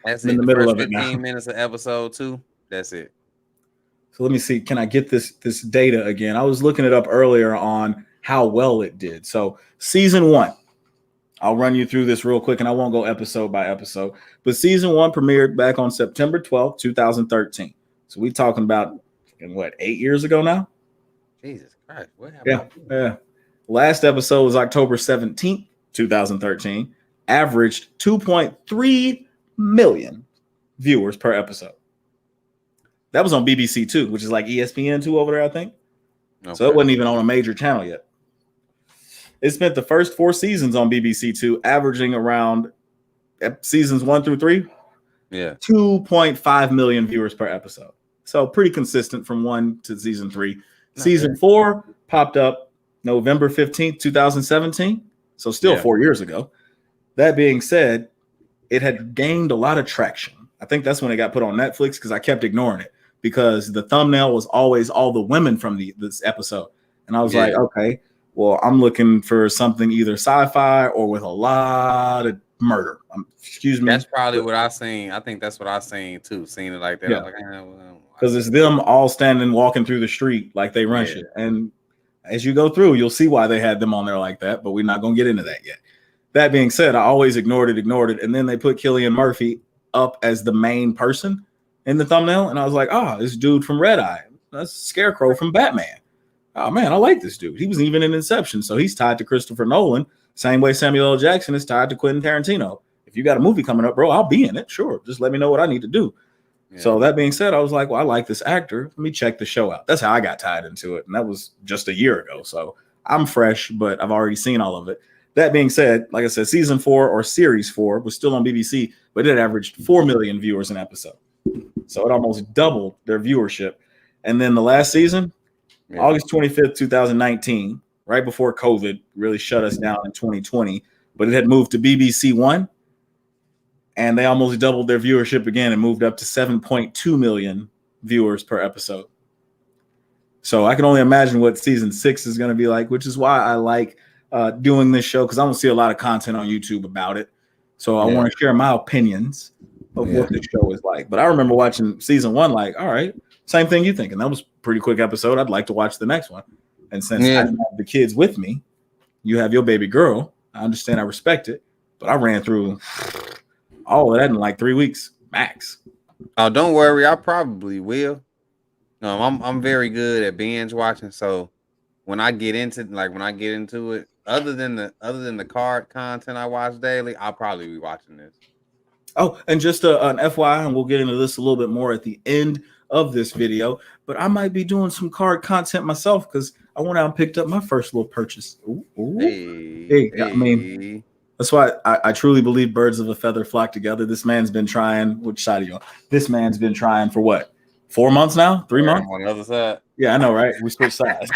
That's in the middle of it now. 15 minutes of episode 2. That's it. So let me see. Can I get this data again? I was looking it up earlier on how well it did. So season 1, I'll run you through this real quick, and I won't go episode by episode. But season 1 premiered back on September 12th, 2013. So we're talking about 8 years ago now? Jesus Christ. What happened? Yeah. Last episode was October 17th, 2013. Averaged 2.3 million viewers per episode. That was on BBC 2, which is like ESPN 2 over there, I think. Okay. So it wasn't even on a major channel yet. It spent the first 4 seasons on BBC 2, averaging around seasons 1 through 3. Yeah. 2.5 million viewers per episode. So pretty consistent from 1 to season 3. Season 4 popped up November 15th, 2017. So still 4 years ago. That being said, it had gained a lot of traction. I think that's when it got put on Netflix because I kept ignoring it because the thumbnail was always all the women from this episode. And I was like, okay, well, I'm looking for something either sci-fi or with a lot of murder. Excuse me. That's probably what I seen. I think that's what I seen too. Seeing it like that. Yeah. Because it's them all standing, walking through the street like they run shit. And as you go through, you'll see why they had them on there like that. But we're not going to get into that yet. That being said, I always ignored it. And then they put Cillian Murphy up as the main person in the thumbnail. And I was like, this dude from Red Eye. That's Scarecrow from Batman. Oh, man, I like this dude. He was even in Inception. So he's tied to Christopher Nolan. Same way Samuel L. Jackson is tied to Quentin Tarantino. If you got a movie coming up, bro, I'll be in it. Sure. Just let me know what I need to do. Yeah. So that being said, I was like, well, I like this actor. Let me check the show out. That's how I got tied into it. And that was just a year ago. So I'm fresh, but I've already seen all of it. That being said, like I said, season 4 or series 4 was still on BBC, but it averaged 4 million viewers an episode. So it almost doubled their viewership. And then the last season, August 25th, 2019, right before COVID really shut us down in 2020, but it had moved to BBC 1, and they almost doubled their viewership again and moved up to 7.2 million viewers per episode. So I can only imagine what season 6 is going to be like, which is why I like doing this show, because I don't see a lot of content on YouTube about it. So I want to share my opinions of what the show is like. But I remember watching season 1, like, all right, same thing you think. And that was a pretty quick episode. I'd like to watch the next one. And since I didn't have the kids with me, you have your baby girl. I understand, I respect it. But I ran through all of that in like 3 weeks max. Oh, don't worry. I probably will. No, I'm very good at binge watching. So when I get into it, other than the card content I watch daily, I'll probably be watching this. Oh, and just an FYI, and we'll get into this a little bit more at the end of this video, but I might be doing some card content myself because I went out and picked up my first little purchase. Ooh. Hey, I mean, That's why I truly believe birds of a feather flock together. This man's been trying. Which side are you on? This man's been trying for what? 4 months now? 3 months? I'm on the other side. Yeah, I know, right? We switched sides.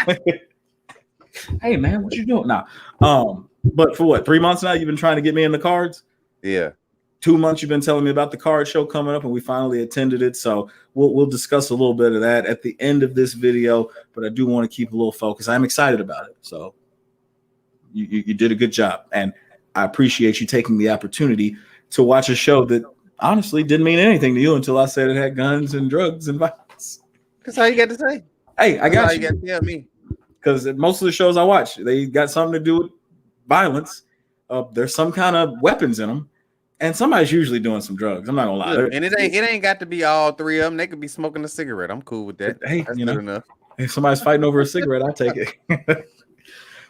Hey, man, what you doing now? But for what? 3 months now? You've been trying to get me in the cards? Yeah. 2 months you've been telling me about the card show coming up, and we finally attended it. So we'll discuss a little bit of that at the end of this video. But I do want to keep a little focus. I'm excited about it. So you did a good job, and I appreciate you taking the opportunity to watch a show that honestly didn't mean anything to you until I said it had guns and drugs and violence. That's all you got to say. Hey, I got you. You got to tell me. Because most of the shows I watch, they got something to do with violence. There's some kind of weapons in them, and somebody's usually doing some drugs. I'm not gonna lie. Look, and it ain't got to be all three of them. They could be smoking a cigarette. I'm cool with that. Hey, that's you know, good enough. If somebody's fighting over a cigarette, I'll take it.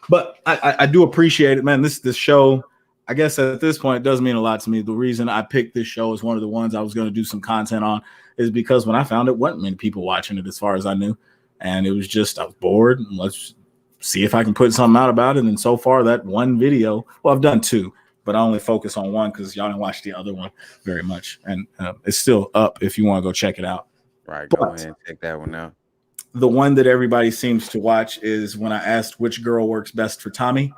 But I do appreciate it, man. This show, I guess at this point, it does mean a lot to me. The reason I picked this show as one of the ones I was going to do some content on is because when I found it, wasn't many people watching it as far as I knew. And it was just, I was bored. And let's see if I can put something out about it. And so far, that one video, well, I've done two, but I only focus on one because y'all didn't watch the other one very much. And it's still up if you want to go check it out. Right, go ahead and check that one out. The one that everybody seems to watch is when I asked which girl works best for Tommy.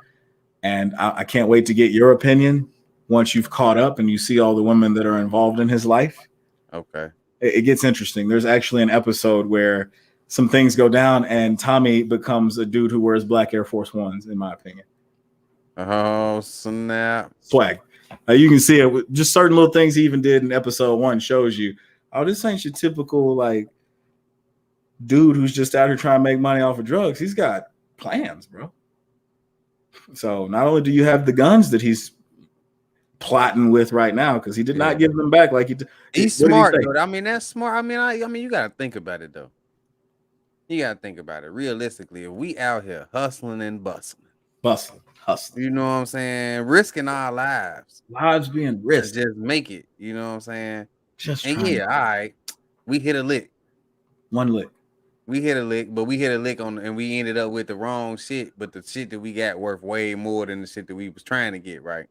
And I can't wait to get your opinion once you've caught up and you see all the women that are involved in his life. Okay. It gets interesting. There's actually an episode where some things go down and Tommy becomes a dude who wears black Air Force Ones, in my opinion. Oh, snap. Swag. You can see it. Just certain little things he even did in episode 1 shows you, oh, this ain't your typical, like, dude who's just out here trying to make money off of drugs. He's got plans, bro. So not only do you have the guns that he's plotting with right now, because he did not give them back like he's smart, dude. I mean, that's smart. I mean, you gotta think about it though. You gotta think about it realistically. If we out here hustling and hustling, you know what I'm saying, risking our lives being risked, just make it. You know what I'm saying? And yeah, all right, we hit a lick. One lick. We hit a lick, but we hit a lick on, and we ended up with the wrong shit. But the shit that we got worth way more than the shit that we was trying to get. Right?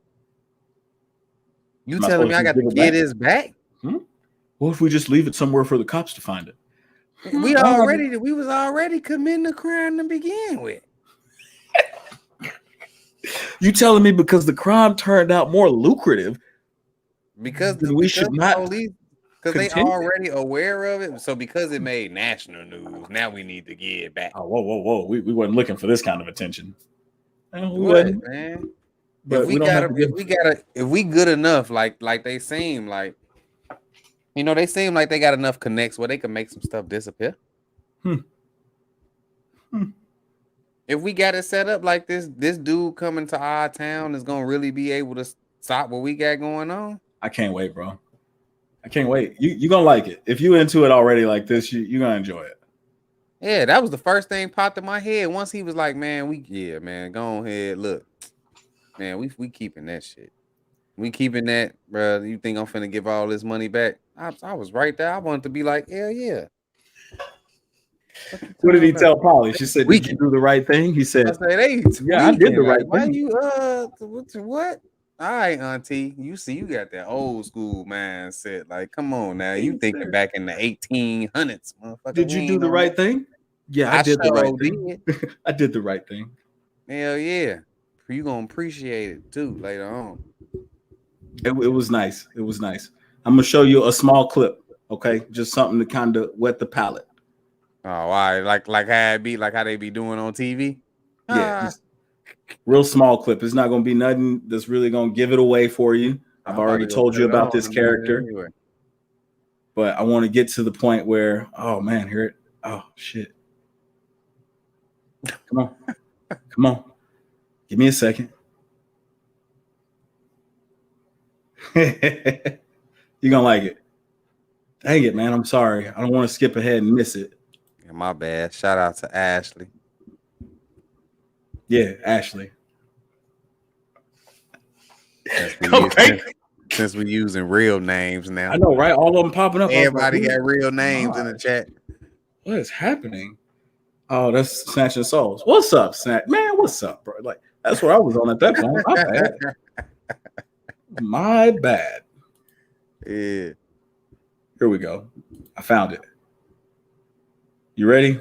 You telling me I got to get his back? What if we just leave it somewhere for the cops to find it? We was already committing a crime to begin with. You telling me because the crime turned out more lucrative? Because we should not. Because they already aware of it. So because it made national news, now we need to get it back. Oh, whoa. We wasn't looking for this kind of attention. What, man? But if we good enough, like they seem like, you know, they seem like they got enough connects where they can make some stuff disappear. If we got it set up like this dude coming to our town is gonna really be able to stop what we got going on. I can't wait, bro. I can't wait. You're gonna like it. If you into it already like this, you're gonna enjoy it. Yeah, that was the first thing popped in my head. Once he was like, man, go ahead. Look, man, we keeping that shit. We keeping that, bro. You think I'm finna give all this money back? I was right there. I wanted to be like, hell yeah. What did he tell Paulie? She said, "We can do the right thing." He said, I did the right thing. Why you what? All right, auntie. You see, you got that old school mindset. Like, come on now. You thinking back in the 1800s, motherfucker. Did you do the right thing? Yeah, I did the right thing. I did the right thing. Hell yeah. You gonna appreciate it too later on. It was nice. It was nice. I'm gonna show you a small clip, okay? Just something to kind of wet the palate. Oh, all right. Like how it be, like how they be doing on TV. Yeah. Real small clip. It's not going to be nothing that's really going to give it away for you. I've already told you about this character. Anyway. But I want to get to the point where, oh, man, hear it. Oh, shit. Come on. Give me a second. You're going to like it. Dang it, man. I'm sorry. I don't want to skip ahead and miss it. Yeah, my bad. Shout out to Ashley. Yeah, Ashley. Since we're using real names now. I know, right? All of them popping up. Everybody got real names in the chat. What is happening? Oh, that's Snatching Souls. What's up, Snatch? Man, what's up, bro? Like, that's where I was on at that point. My bad. My bad. Yeah. Here we go. I found it. You ready?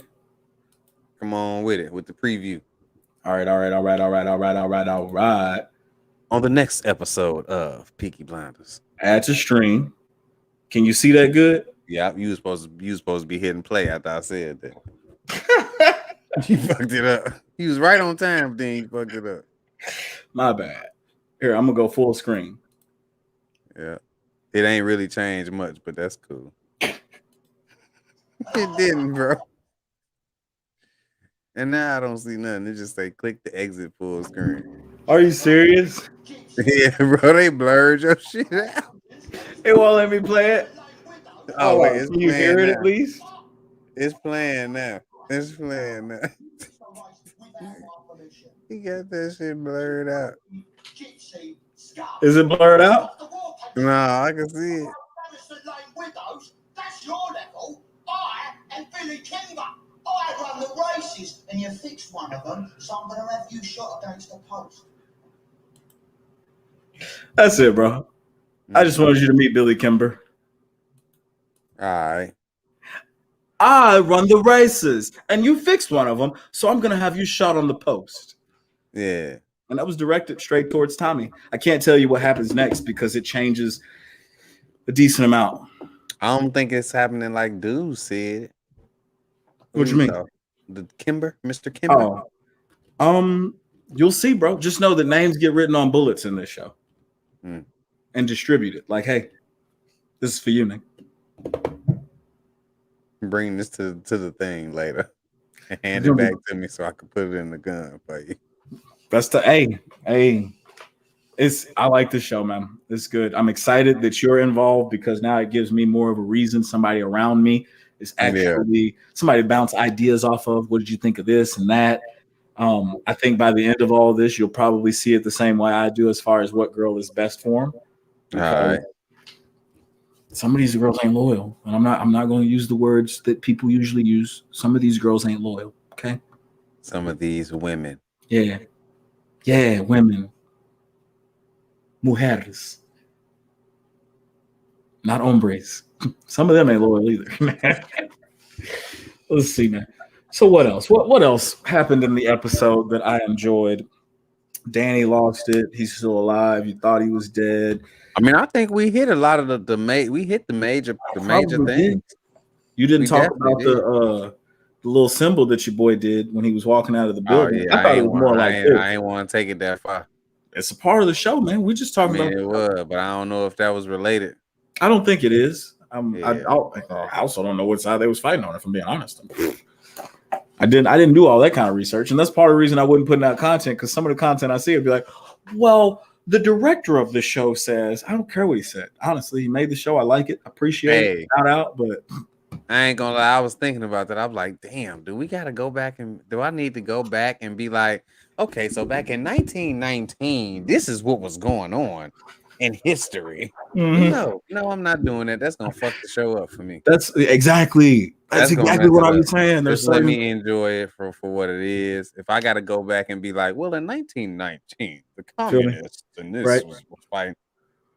Come on with it, with the preview. All right. On the next episode of Peaky Blinders. Add to stream. Can you see that good? Yeah, you was supposed to be hitting play after I said that. You fucked it up. He was right on time, but then you fucked it up. My bad. Here, I'm gonna go full screen. Yeah. It ain't really changed much, but that's cool. It didn't, bro. And now I don't see nothing. It just say click to exit full screen. Are you serious? Yeah, bro, they blurred your shit out. It won't let me play it. Oh, wait, it's can you hear it now. at least? It's playing now. It's playing now. He got that shit blurred out. Is it blurred out? No, I can see it. That's your level. I am Billy Kimber. I run the races, and you fixed one of them, so I'm going to have you shot against the post. That's it, bro. I just wanted you to meet Billy Kimber. All right. I run the races, and you fixed one of them, so I'm going to have you shot on the post. Yeah. And that was directed straight towards Tommy. I can't tell you what happens next because it changes a decent amount. I don't think it's happening like dude said. What you mean? The Kimber, Mr. Kimber. Oh, you'll see, bro. Just know that names get written on bullets in this show and distributed. Like, hey, this is for you, Nick. Bring this to the thing later. Hand it back to me so I can put it in the gun for you. That's the A. I like this show, man. It's good. I'm excited that you're involved because now it gives me more of a reason. Somebody around me is actually somebody to bounce ideas off of. What did you think of this and that? I think by the end of all this, you'll probably see it the same way I do as far as what girl is best for him. All right. Some of these girls ain't loyal, and I'm not going to use the words that people usually use. Some of these girls ain't loyal. Okay. Some of these women. Yeah, women. Mujeres. Not hombres. Some of them ain't loyal either. Let's see, man. So what else? What else happened in the episode that I enjoyed? Danny lost it. He's still alive. You thought he was dead. I mean, I think we hit a lot of the major things. Did. You didn't talk about the little symbol that your boy did when he was walking out of the building. Yeah, I thought it was more like this. I ain't want to take it that far. It's a part of the show, man. We just talking about it was, but I don't know if that was related. I don't think it is. I also don't know what side they was fighting on, if I'm being honest. I didn't do all that kind of research, and that's part of the reason I wouldn't put out content, because some of the content I see would be like, well, the director of the show says, I don't care what he said. Honestly, he made the show. I like it. Appreciate it. Shout out, but I ain't gonna lie. I was thinking about that. I'm like, damn, do I need to go back and be like, okay, so back in 1919, this is what was going on in history. No, I'm not doing that. That's gonna fuck the show up for me. That's exactly what I'm saying. Let me enjoy it for what it is. If I gotta go back and be like, well, in 1919, the communists and this was fighting,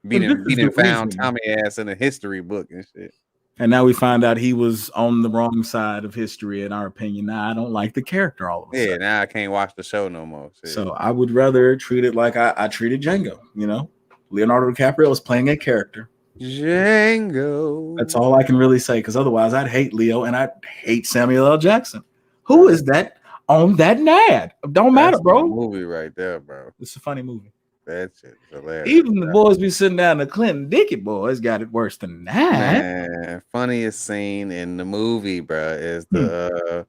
beating found Tommy ass in a history book and shit. And now we find out he was on the wrong side of history, in our opinion. Now I don't like the character all of a sudden. Yeah, now I can't watch the show no more. Shit. So I would rather treat it like I treated Django. You know, Leonardo DiCaprio was playing a character. Django. That's all I can really say, because otherwise I'd hate Leo and I'd hate Samuel L. Jackson. Who is that on that NAD? Don't matter, bro. Movie right there, bro. It's a funny movie. That shit hilarious. Even the boys be sitting down, the Clinton Dickey boys got it worse than that. Man, funniest scene in the movie, bro, is the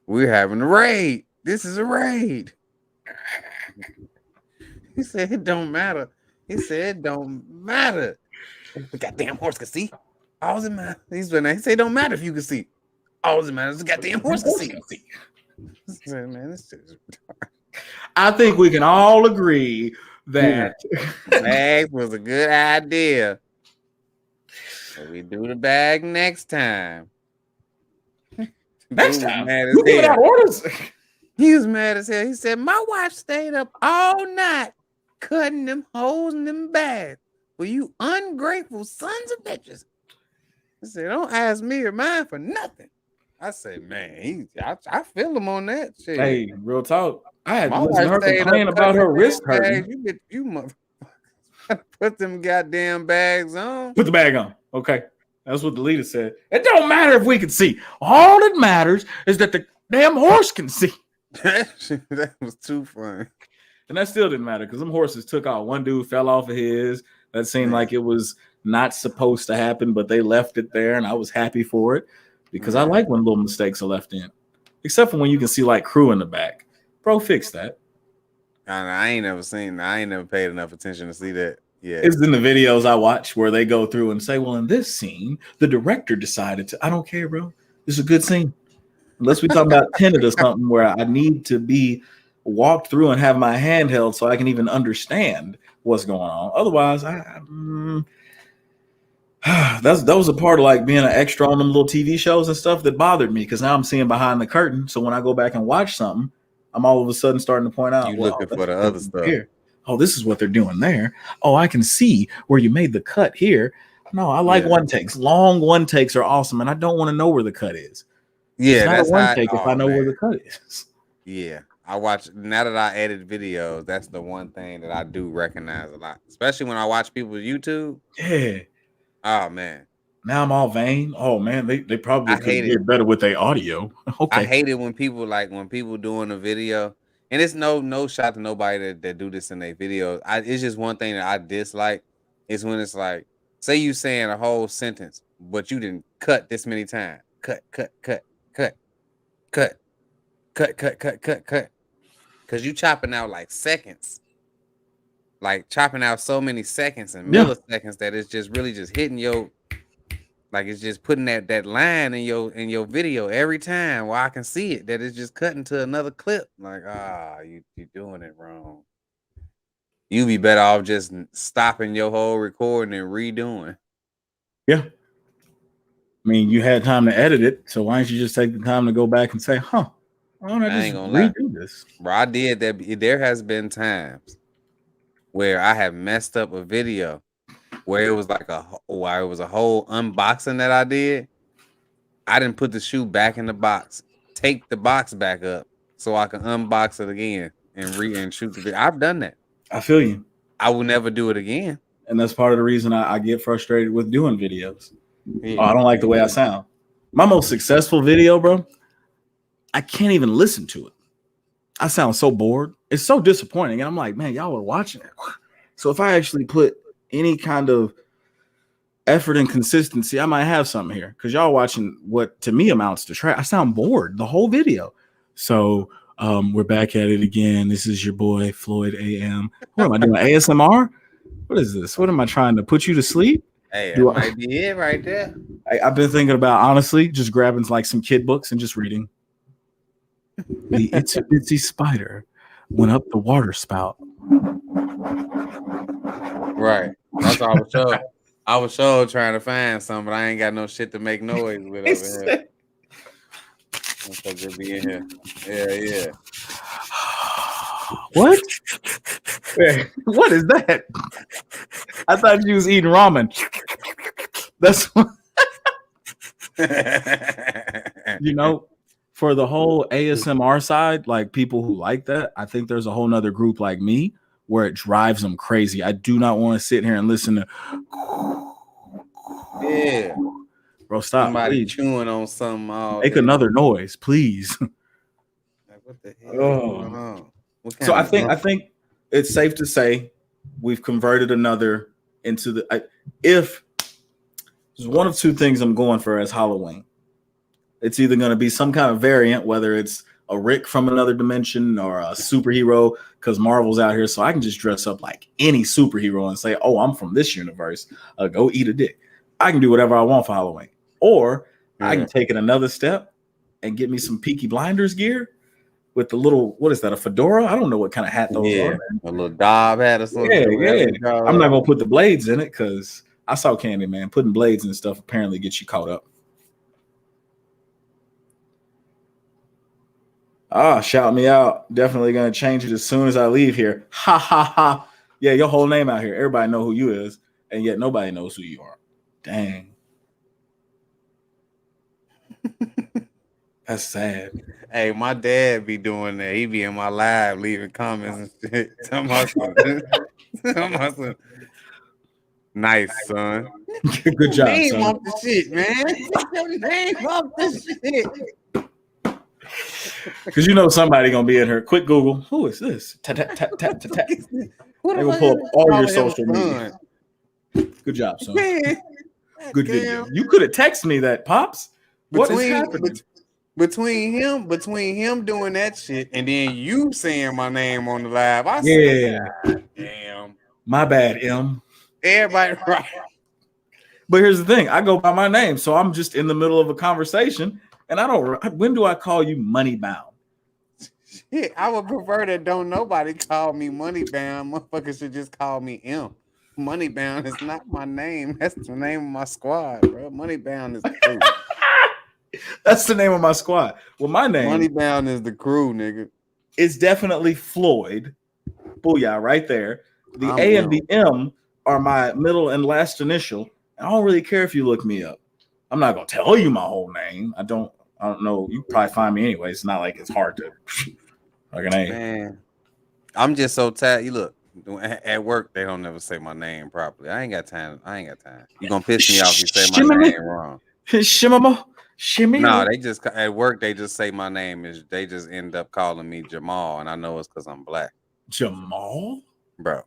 we're having a raid. This is a raid. He said it don't matter. He said it don't matter. The goddamn horse can see. All does it matter? He said it don't matter if you can see. All does it matter is the goddamn horse can see. Man, this shit is retarded. I think we can all agree that bag was a good idea. So we do the bag next time. Next time, you giving out orders. He was mad as hell. He said, "My wife stayed up all night cutting them holes in them bags for you ungrateful sons of bitches. I said, don't ask me or mine for nothing. I say, man, I feel him on that shit. Hey, real talk. I had My to listen to her wife stayed complain up about her cutting wrist them hurting. bags. You motherfuckers put them goddamn bags on. Put the bag on. Okay. That's what the leader said. It don't matter if we can see. All that matters is that the damn horse can see. That was too funny. And that still didn't matter because them horses took out. One dude fell off of his. That seemed like it was not supposed to happen, but they left it there, and I was happy for it because I like when little mistakes are left in. Except for when you can see like crew in the back. Bro, fix that. I ain't never paid enough attention to see that. Yeah. It's in the videos I watch where they go through and say, well, in this scene, the director decided to. I don't care, bro. This is a good scene. Unless we talk about Tenet or something where I need to be walked through and have my hand held so I can even understand what's going on. Otherwise, that was a part of like being an extra on them little TV shows and stuff that bothered me because now I'm seeing behind the curtain. So when I go back and watch something, I'm all of a sudden starting to point out, you looking for the other stuff. Here. Oh, this is what they're doing there. Oh, I can see where you made the cut here. No, I like one takes. Long one takes are awesome, and I don't want to know where the cut is. Yeah, that's one take if I know where the cut is. Yeah, I watch now that I edit videos. That's the one thing that I do recognize a lot, especially when I watch people's YouTube. Yeah. Oh man. Now I'm all vain. Oh man, they probably could get better with their audio. Okay. I hate it when people doing a video, and it's no shot to nobody that do this in their videos. It's just one thing that I dislike is when it's like, say you saying a whole sentence, but you didn't cut this many times. Cut. Because you chopping out like seconds. Like chopping out so many seconds and milliseconds that it's just really just hitting your, like it's just putting that line in your video every time where I can see it, that it's just cutting to another clip. Like, you doing it wrong. You be better off just stopping your whole recording and redoing. Yeah. I mean, you had time to edit it, so why don't you just take the time to go back and say, why don't I just redo this? Bro, I did that. There has been times where I have messed up a video where it was like a whole unboxing that I did. I didn't put the shoe back in the box, take the box back up so I can unbox it again and shoot the video. I've done that. I feel you. I will never do it again. And that's part of the reason I get frustrated with doing videos. Yeah. Oh, I don't like the way I sound. My most successful video, bro, I can't even listen to it. I sound so bored. It's so disappointing. And I'm like, man, y'all are watching it. So if I actually put any kind of effort and consistency, I might have something here. Because y'all watching what to me amounts to trash. I sound bored the whole video. So we're back at it again. This is your boy, Floyd AM. What am I doing? ASMR? What is this? What am I trying to put you to sleep? Hey, that might be it right there. I've been thinking about, honestly, just grabbing like some kid books and just reading. The itsy bitsy spider went up the water spout. Right. That's all I was sure trying to find some, but I ain't got no shit to make noise with over here. Just be in here. Yeah. What? What is that? I thought you was eating ramen. That's what. You know, for the whole ASMR side, like people who like that, I think there's a whole nother group like me where it drives them crazy. I do not want to sit here and listen to. Yeah. Bro, stop. Somebody chewing on something. Make another noise, please. Like, what the hell is going on? So I think it's safe to say we've converted another into the. If there's one of two things I'm going for as Halloween, it's either going to be some kind of variant, whether it's a Rick from another dimension or a superhero, because Marvel's out here, so I can just dress up like any superhero and say, "Oh, I'm from this universe. Go eat a dick." I can do whatever I want for Halloween, or I can take it another step and get me some Peaky Blinders gear. With the little, what is that, a fedora? I don't know what kind of hat those are. Man. A little Dob hat or something. Yeah. I'm not going to put the blades in it because I saw Candyman. Putting blades and stuff apparently gets you caught up. Shout me out. Definitely going to change it as soon as I leave here. Ha, ha, ha. Yeah, your whole name out here. Everybody know who you is, and yet nobody knows who you are. Dang. That's sad. Hey, my dad be doing that. He be in my live leaving comments and shit. Tell my son. Nice, son. Good job, name son. off the shit, man. Take your name off the shit. Because you know somebody gonna be in here. Quick Google. Who is this? Tap tap tap tap tap tap. They gonna pull up all your social media. Good job, son. Man. Good video. You could have texted me that, Pops. What is happening? Between him doing that shit and then you saying my name on the live, I Yeah. said, damn. My bad, M. Everybody right. But here's the thing. I go by my name. So I'm just in the middle of a conversation. And I don't. When do I call you MoneyBound? Shit, I would prefer that don't nobody call me MoneyBound. Motherfuckers should just call me M. MoneyBound is not my name. That's the name of my squad, bro. MoneyBound is the crew. That's the name of my squad. Well, my name MoneyBound is the crew, nigga. It's definitely Floyd. Booyah, right there. The A and the M are my middle and last initial. I don't really care if you look me up. I'm not gonna tell you my whole name. I don't know. You probably find me anyway. It's not like it's hard to like an A. Man, I'm just so tired. You look at work, they don't never say my name properly. I ain't got time. You gonna piss me off if you say my name wrong. Shimmy. No, they just at work, they just say my name is they just end up calling me Jamal, and I know it's because I'm black. Jamal? Bro.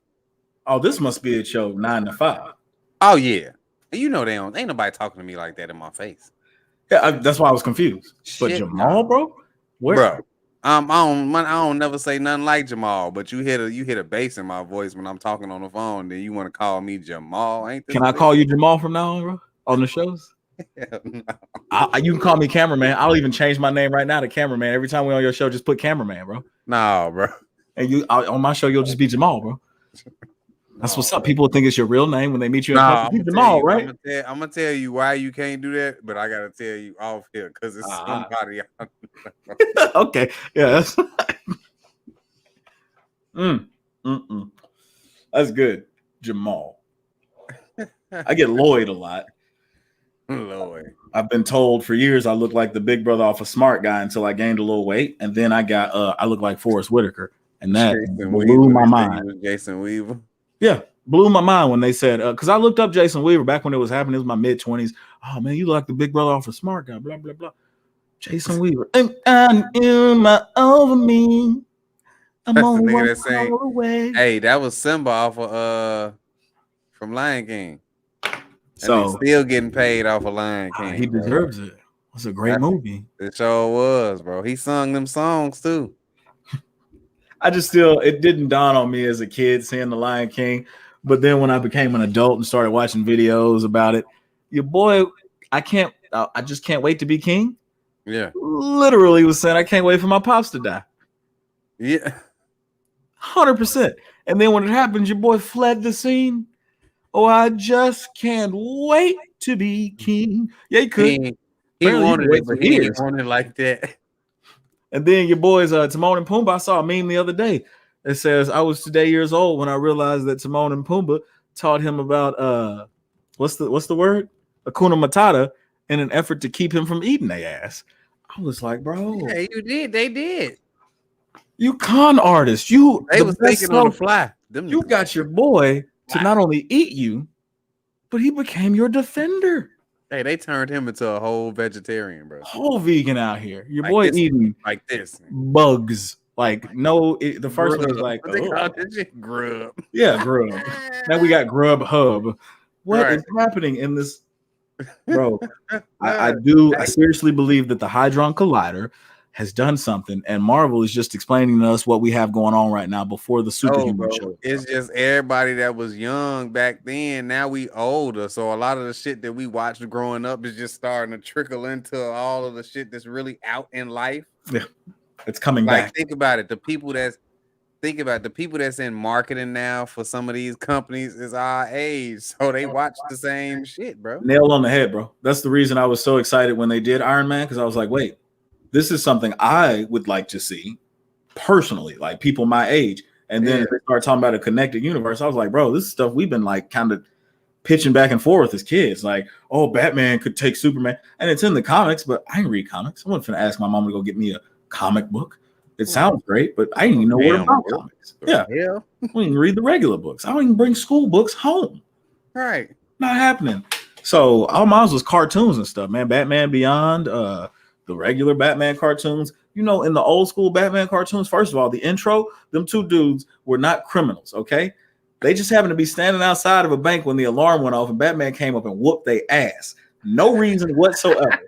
Oh, this must be at your 9 to 5. Oh yeah. You know they don't ain't nobody talking to me like that in my face. Yeah, that's why I was confused. But Jamal, bro? Where? Bro. I don't never say nothing like Jamal, but you hit a bass in my voice when I'm talking on the phone, then you want to call me Jamal. Can I call you Jamal from now on, bro? On the shows? Hell no. You can call me cameraman. I'll even change my name right now to cameraman. Every time we're on your show, just put cameraman, bro. No, bro. And you on my show, you'll just be Jamal, bro. That's what's up. People think it's your real name when they meet you. Jamal, right? I'm gonna tell you why you can't do that, but I gotta tell you off here because it's somebody. Okay, yeah, that's good, Jamal. I get Lloyd a lot. Lloyd. I've been told for years I look like the big brother off a Smart Guy until I gained a little weight, and then I look like Forrest Whitaker, and that blew my mind. Jason Weaver. Yeah, blew my mind when they said, because I looked up Jason Weaver back when it was happening. It was my mid-20s. Oh, man, you look like the big brother off a Smart Guy, blah, blah, blah. Jason Weaver. And I knew my over me. I'm only one call away. Hey, that was Simba off of from Lion King. So he's still getting paid off of Lion King. He deserves it. It's a great movie. It sure was, bro. He sung them songs too. It didn't dawn on me as a kid seeing The Lion King, but then when I became an adult and started watching videos about it, your boy, I just can't wait to be king. Yeah, literally was saying I can't wait for my pops to die. Yeah, 100%. And then when it happened, your boy fled the scene. Oh, I just can't wait to be king. Yeah, he could. He wanted it, but he didn't want it like that. And then your boys, Timon and Pumbaa, I saw a meme the other day. It says, I was today years old when I realized that Timon and Pumbaa taught him about, what's the word? Hakuna Matata in an effort to keep him from eating their ass. I was like, bro. Yeah, you did. They did. You con artist. They was thinking on the fly. You got your boy to not only eat you, but he became your defender. Hey, they turned him into a whole vegetarian, bro. Whole vegan out here. Your boy eating like this bugs. Like the first one was like grub. Yeah, grub. Now we got Grub Hub. What is happening in this, bro? I seriously believe that the Hadron Collider has done something, and Marvel is just explaining to us what we have going on right now before the superhuman show. It's just everybody that was young back then. Now we older, so a lot of the shit that we watched growing up is just starting to trickle into all of the shit that's really out in life. Yeah, it's coming back. Think about it. The people that's in marketing now for some of these companies is our age, so they watch the same shit, bro. Nail on the head, bro. That's the reason I was so excited when they did Iron Man, because I was like, wait. This is something I would like to see personally, like people my age. And then they start talking about a connected universe. I was like, bro, this is stuff we've been like kind of pitching back and forth as kids. Like, oh, Batman could take Superman. And it's in the comics, but I didn't read comics. I wasn't finna ask my mom to go get me a comic book. It sounds great, but I didn't even know what about comics. Yeah. We didn't read the regular books. I don't even bring school books home. Right. Not happening. So all mine was cartoons and stuff, man. Batman Beyond, the regular Batman cartoons. You know, in the old school Batman cartoons, first of all, the intro, them two dudes were not criminals, okay? They just happened to be standing outside of a bank when the alarm went off and Batman came up and whooped their ass. No reason whatsoever.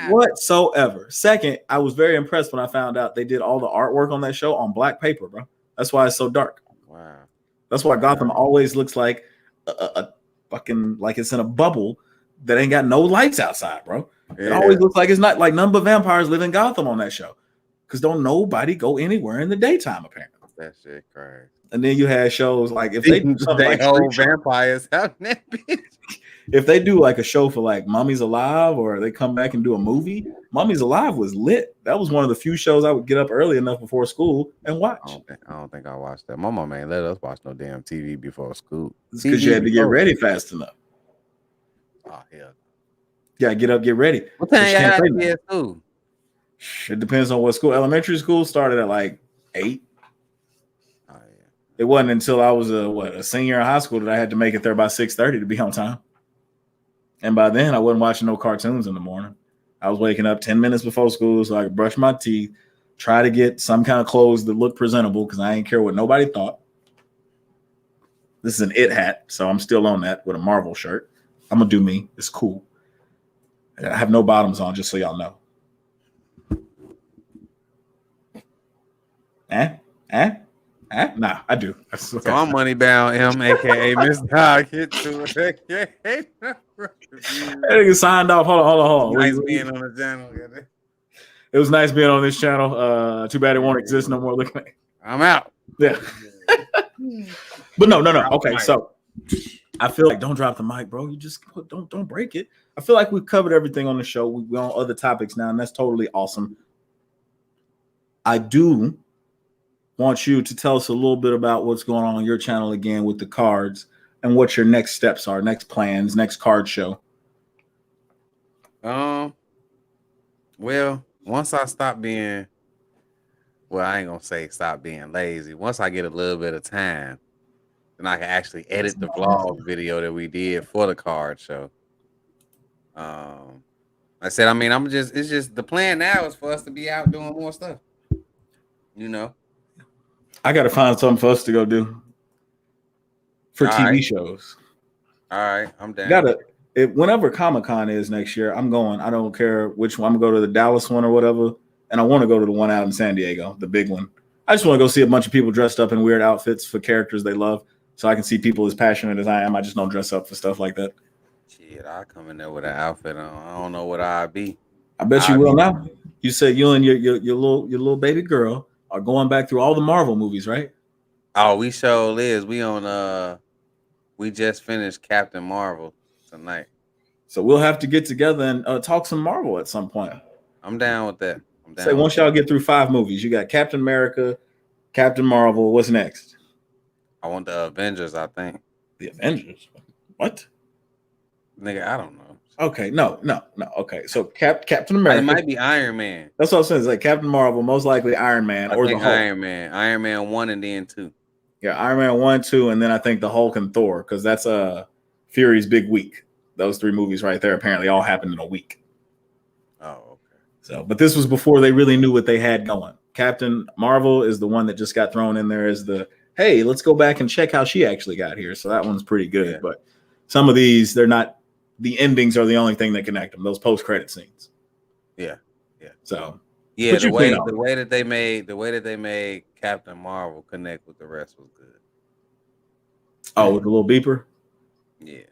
Whatsoever. Second, I was very impressed when I found out they did all the artwork on that show on black paper, bro. That's why it's so dark. Wow. That's why Gotham always looks like a fucking, like it's in a bubble that ain't got no lights outside, bro. It always looks like it's not like none but vampires live in Gotham on that show. Because don't nobody go anywhere in the daytime, apparently. That shit crazy. And then you had shows like if they do something like old vampires out that bitch. If they do like a show for like Mummy's Alive or they come back and do a movie, Mummy's Alive was lit. That was one of the few shows I would get up early enough before school and watch. I don't think I watched that. My mom ain't let us watch no damn TV before school. It's because you had to get ready fast enough. Oh, hell. You gotta get up, get ready. What time you had to be at school? It depends on what school. Elementary school started at like 8. Oh, yeah. It wasn't until I was a senior in high school that I had to make it there by 6:30 to be on time. And by then, I wasn't watching no cartoons in the morning. I was waking up 10 minutes before school so I could brush my teeth, try to get some kind of clothes that look presentable because I ain't care what nobody thought. This is an It hat, so I'm still on that with a Marvel shirt. I'm going to do me. It's cool. I have no bottoms on, just so y'all know. Nah, I do. Okay. So I'm MoneyBoundM, aka Mr. Dog. Get to it. That nigga signed off. Hold on. Nice being on the channel. It was nice being on this channel. Too bad it won't exist no more. Look, I'm out. Yeah. But no. Okay, so I feel like don't drop the mic, bro. You just don't break it. I feel like we've covered everything on the show. We're on other topics now, and that's totally awesome. I do want you to tell us a little bit about what's going on your channel again with the cards and what your next steps are, next plans, next card show. Well, once I stop being, I ain't gonna say stop being lazy. Once I get a little bit of time, then I can actually edit the vlog video that we did for the card show. I said, I mean, it's just the plan now is for us to be out doing more stuff. You know, I got to find something for us to go do for all TV right. shows. All right, I'm down. Whenever Comic-Con is next year, I'm going. I don't care which one. I'm going to go to the Dallas one or whatever, and I want to go to the one out in San Diego, the big one. I just want to go see a bunch of people dressed up in weird outfits for characters they love, so I can see people as passionate as I am. I just don't dress up for stuff like that. Shit, I come in there with an outfit on. I don't know what I'd be. I bet you will now. You said you and your little baby girl are going back through all the Marvel movies, right? Oh, we sure is. We on we just finished Captain Marvel tonight. So we'll have to get together and talk some Marvel at some point. I'm down with that. Say once y'all get through 5 movies, you got Captain America, Captain Marvel. What's next? I want the Avengers, I think. The Avengers? What? Nigga, I don't know. Okay, no. Okay, so Captain America. It might be Iron Man. That's what I'm saying. It's like Captain Marvel, most likely Iron Man, or the Hulk. Iron Man 1 and then 2. Yeah, Iron Man 1, 2, and then I think the Hulk and Thor, because that's Fury's big week. Those 3 movies right there apparently all happened in a week. Oh, okay. So, but this was before they really knew what they had going. Captain Marvel is the one that just got thrown in there as hey, let's go back and check how she actually got here. So that one's pretty good. Yeah. But some of these, they're not. The endings are the only thing that connect them. Those post-credit scenes. Yeah. So yeah, the way that they made Captain Marvel connect with the rest was good. Oh, with the little beeper. Yeah.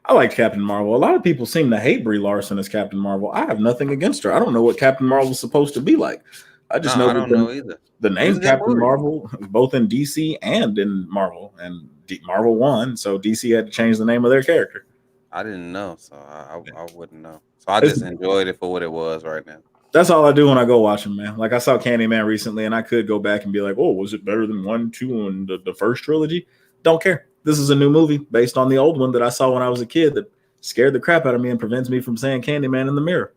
I like Captain Marvel. A lot of people seem to hate Brie Larson as Captain Marvel. I have nothing against her. I don't know what Captain Marvel's supposed to be like. I just know. I don't know either. The name Captain Marvel, both in DC and in Marvel, and Marvel won, so DC had to change the name of their character. I didn't know, so I wouldn't know. So I just enjoyed it for what it was right now. That's all I do when I go watch them, man. Like I saw Candyman recently, and I could go back and be like, "Oh, was it better than 1, 2, and the first trilogy?" Don't care. This is a new movie based on the old one that I saw when I was a kid that scared the crap out of me and prevents me from saying Candyman in the mirror.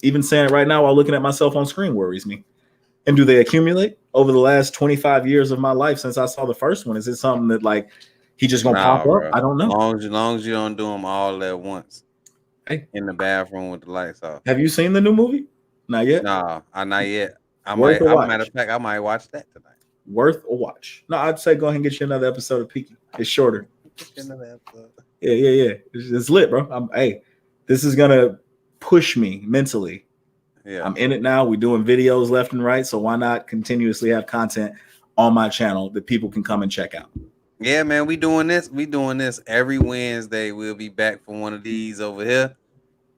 Even saying it right now while looking at myself on screen worries me. And do they accumulate over the last 25 years of my life since I saw the first one? Is it something that like he just gonna pop up? Bro. I don't know. Long as you don't do them all at once. Hey, in the bathroom with the lights off. Have you seen the new movie? Not yet. No, not yet. Worth a watch. Matter of fact, I might watch that tonight. Worth a watch. No, I'd say go ahead and get you another episode of Peaky. It's shorter. Another episode. Yeah. It's lit, bro. Hey, this is gonna push me mentally. Yeah, I'm in it now. We're doing videos left and right, so why not continuously have content on my channel that people can come and check out? Yeah, man, we doing this. We doing this every Wednesday. We'll be back for one of these over here,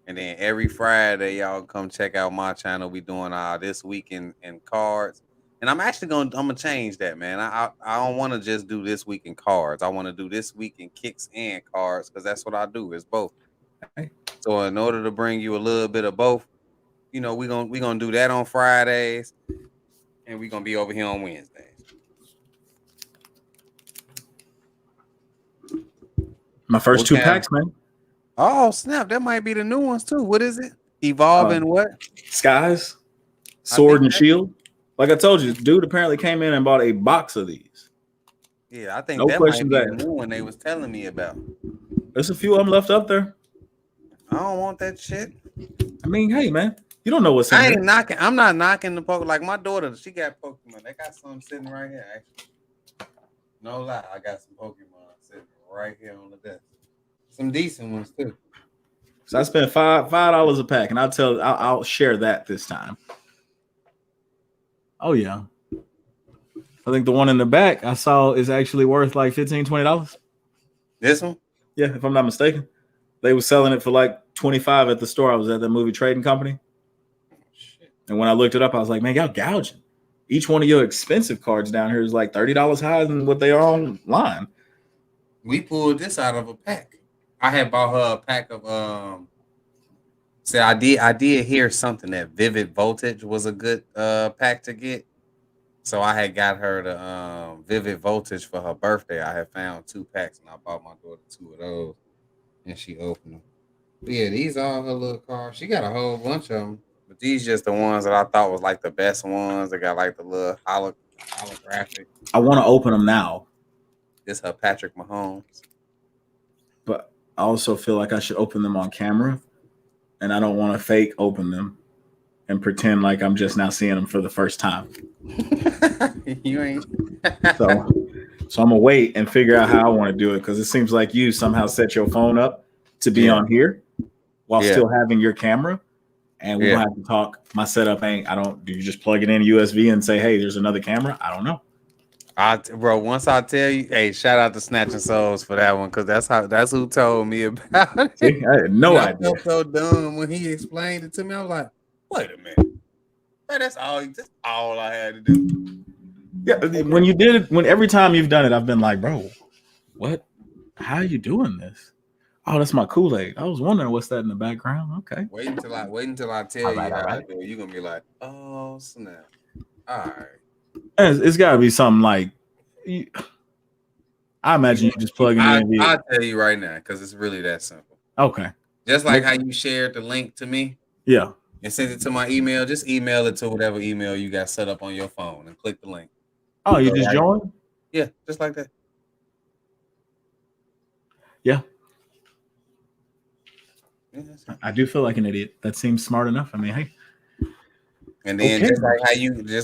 and then every Friday, y'all come check out my channel. We doing this week in cards, and I'm gonna change that, man. I don't want to just do this week in cards. I want to do this week in kicks and cards because that's what I do. It's both. So in order to bring you a little bit of both, you know, we gonna do that on Fridays, and we gonna be over here on Wednesdays. My first two packs, man. Oh snap! That might be the new ones too. What is it? Evolving what? Skies, Sword and Shield. Like I told you, dude apparently came in and bought a box of these. Yeah, I think no that question might be the new one they was telling me about. There's a few of them left up there. I don't want that shit. I mean, hey man, you don't know what's in I ain't there. knocking. I'm not knocking the Pokemon. Like my daughter, she got Pokemon. They got some sitting right here. Actually, no lie, I got some Pokemon sitting right here on the desk. Some decent ones too. So I spent $5 a pack, and I'll share that this time. Oh yeah, I think the one in the back I saw is actually worth like $15-$20. This one? Yeah, if I'm not mistaken. They were selling it for like $25 at the store. I was at the movie trading company. Shit. And when I looked it up, I was like, man, y'all gouging. Each one of your expensive cards down here is like $30 higher than what they are online. We pulled this out of a pack. I had bought her a pack of I did hear something that Vivid Voltage was a good pack to get. So I had got her the Vivid Voltage for her birthday. I had found 2 packs and I bought my daughter 2 of those. And she opened them. But yeah, these are her little cards. She got a whole bunch of them. But these just the ones that I thought was like the best ones. They got like the little holographic. I want to open them now. This her Patrick Mahomes. But I also feel like I should open them on camera. And I don't want to fake open them and pretend like I'm just now seeing them for the first time. You ain't. So I'm going to wait and figure out how I want to do it because it seems like you somehow set your phone up to be on here while still having your camera. And we don't have to talk. My setup do you just plug it in USB and say, hey, there's another camera? I don't know. Bro, once I tell you, hey, shout out to Snatching Souls for that one because that's who told me about it. See, I had no idea. I felt so dumb when he explained it to me. I was like, wait a minute. Man, that's all I had to do. Yeah, when you did it, every time you've done it, I've been like, bro, what? How are you doing this? Oh, that's my Kool-Aid. I was wondering what's that in the background. Okay. Wait until I tell you how I do it. You're gonna be like, oh snap. All right. It's got to be something like. I imagine you just plug it in. I'll tell you right now because it's really that simple. Okay. Just like how you shared the link to me. Yeah. And sent it to my email. Just email it to whatever email you got set up on your phone and click the link. Oh, you just joined? Yeah, just like that. Yeah. I do feel like an idiot. That seems smart enough. I mean, hey. And then just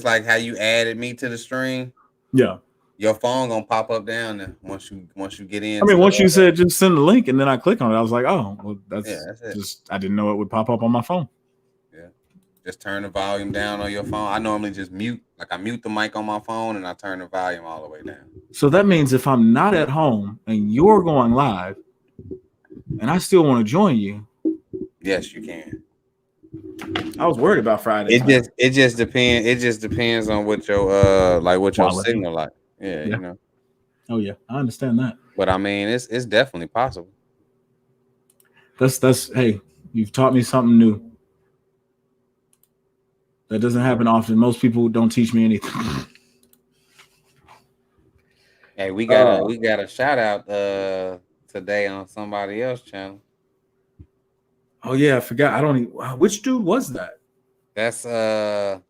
like how you added me to the stream. Yeah. Your phone gonna pop up down there once you get in. I mean, once you said just send the link and then I click on it, I was like, oh, well, that's it. Just I didn't know it would pop up on my phone. Yeah. Just turn the volume down on your phone. I normally just mute, like I mute the mic on my phone and I turn the volume all the way down. So that means if I'm not at home and you're going live and I still want to join you. Yes, you can. I was worried about Friday. It just depends. It just depends on what your your signal like. Yeah, you know. Oh yeah, I understand that. But I mean, it's definitely possible. That's hey, you've taught me something new. That doesn't happen often. Most people don't teach me anything. Hey, we got a shout out today on somebody else's channel. Oh yeah, I forgot. I don't even, which dude was that? That's and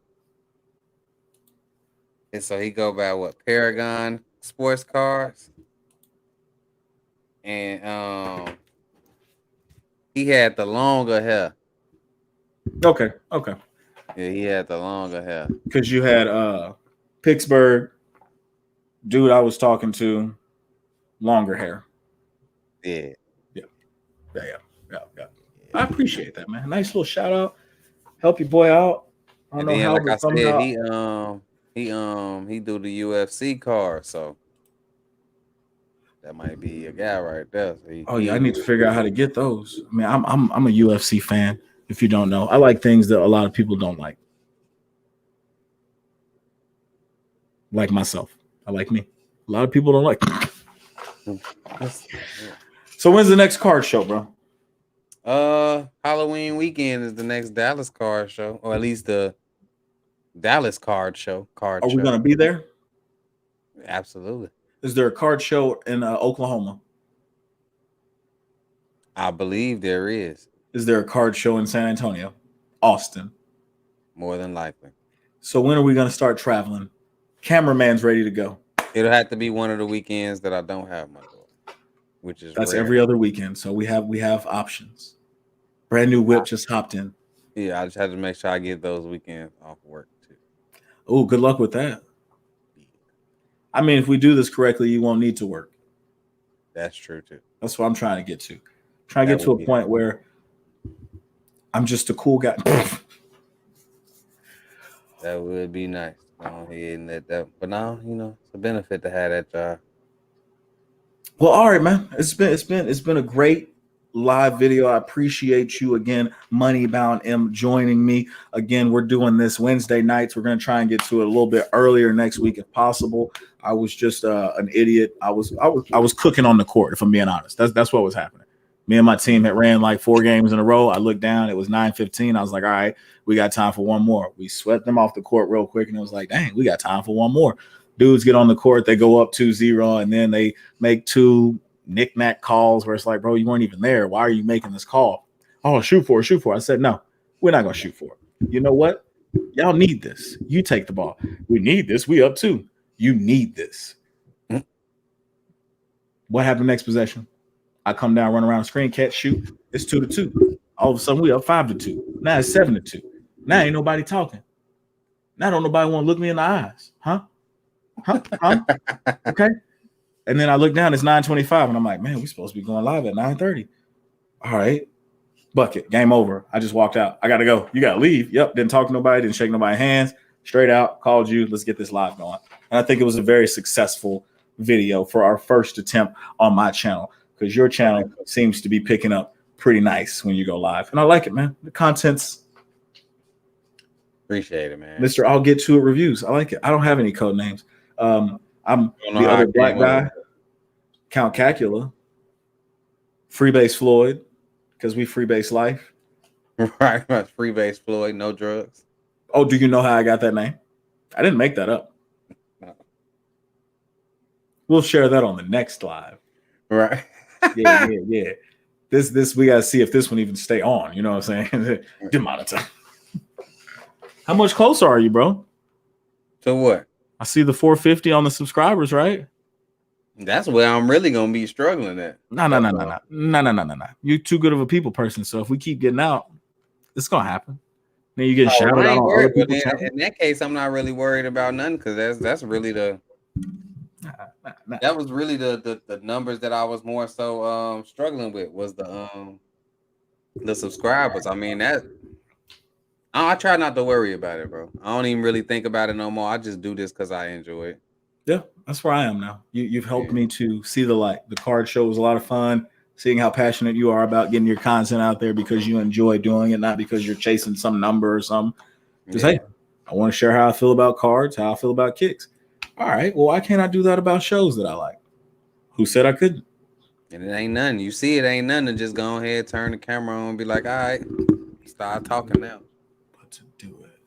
so he go by what, Paragon Sports Cars, and he had the longer hair. Okay. Yeah, he had the longer hair. Because you had Pittsburgh dude I was talking to, longer hair. Yeah. I appreciate that, man. Nice little shout out. Help your boy out. I don't know how, like but I somehow. said, he do the UFC card, so that might be a guy right there. So I need to figure out how to get those. I mean, I'm a UFC fan. If you don't know, I like things that a lot of people don't like. Like myself, I like me. A lot of people don't like. So when's the next card show, bro? Halloween weekend is the next Dallas card show, or at least the Dallas card show. Are we gonna be there? Absolutely. Is there a card show in Oklahoma? I believe there is. Is there a card show in San Antonio? Austin? More than likely. So when are we gonna start traveling? Cameraman's ready to go. It'll have to be one of the weekends that I don't have my daughter, which is that's rare. Every other weekend. So we have options. Brand new whip just hopped in. Yeah, I just had to make sure I get those weekends off work too. Oh, good luck with that. I mean, if we do this correctly, you won't need to work. That's true too. That's what I'm trying to get to. Trying to get to a point where I'm just a cool guy. That would be nice. Go ahead and let that. But now, it's a benefit to have that job. Well, all right, man. It's been a great live video. I appreciate you again, MoneyBoundM, joining me again. We're doing this Wednesday nights. We're going to try and get to it a little bit earlier next week if possible. I was just an idiot. I was cooking on the court, if I'm being honest. That's what was happening. Me and my team had ran like 4 games in a row. I looked down. It was 9:15. I was like, all right, we got time for one more. We swept them off the court real quick, and it was like, dang, we got time for one more. Dudes get on the court. They go up 2-0, and then they make 2 knick-knack calls where it's like, bro, you weren't even there. Why are you making this call? Oh, shoot for it. I said, no, we're not going to shoot for it. You know what? Y'all need this. You take the ball. We need this. We up 2. You need this. What happened next possession? I come down, run around, screen, catch, shoot. It's 2-2. All of a sudden, we up 5-2. Now it's 7-2. Now ain't nobody talking. Now don't nobody want to look me in the eyes. Huh? Okay. And then I look down, it's 9:25, and I'm like, man, we're supposed to be going live at 9:30. All right. Bucket. Game over. I just walked out. I got to go. You got to leave. Yep. Didn't talk to nobody. Didn't shake nobody's hands. Straight out. Called you. Let's get this live going. And I think it was a very successful video for our first attempt on my channel, because your channel seems to be picking up pretty nice when you go live. And I like it, man. The content's. Appreciate it, man. Mr. I'll get to it reviews. I like it. I don't have any code names. I'm the other black guy, Count Cacula, Freebase Floyd, because we freebase life. Right, Freebase Floyd, no drugs. Oh, do you know how I got that name? I didn't make that up. No. We'll share that on the next live. Right. Yeah. This we gotta see if this one even stay on. You know what I'm saying? Demonetize. How much closer are you, bro? So what? I see the 450 on the subscribers, right? That's where I'm really gonna be struggling at. No. You're too good of a people person. So if we keep getting out, it's gonna happen. Then you get shouted out on other people's channels. In that case, I'm not really worried about none, because that's really the that was really the numbers that I was more so struggling with, was the subscribers. I mean, that I try not to worry about it, bro. I don't even really think about it no more. I just do this because I enjoy it. Yeah, that's where I am now. You've helped me to see the light. The card show was a lot of fun. Seeing how passionate you are about getting your content out there because you enjoy doing it, not because you're chasing some number or something. Just, hey, I want to share how I feel about cards, how I feel about kicks. All right, well, why can't I do that about shows that I like? Who said I couldn't? And it ain't nothing. You see, it ain't nothing to just go ahead, turn the camera on, and be like, all right, start talking now. But to do it.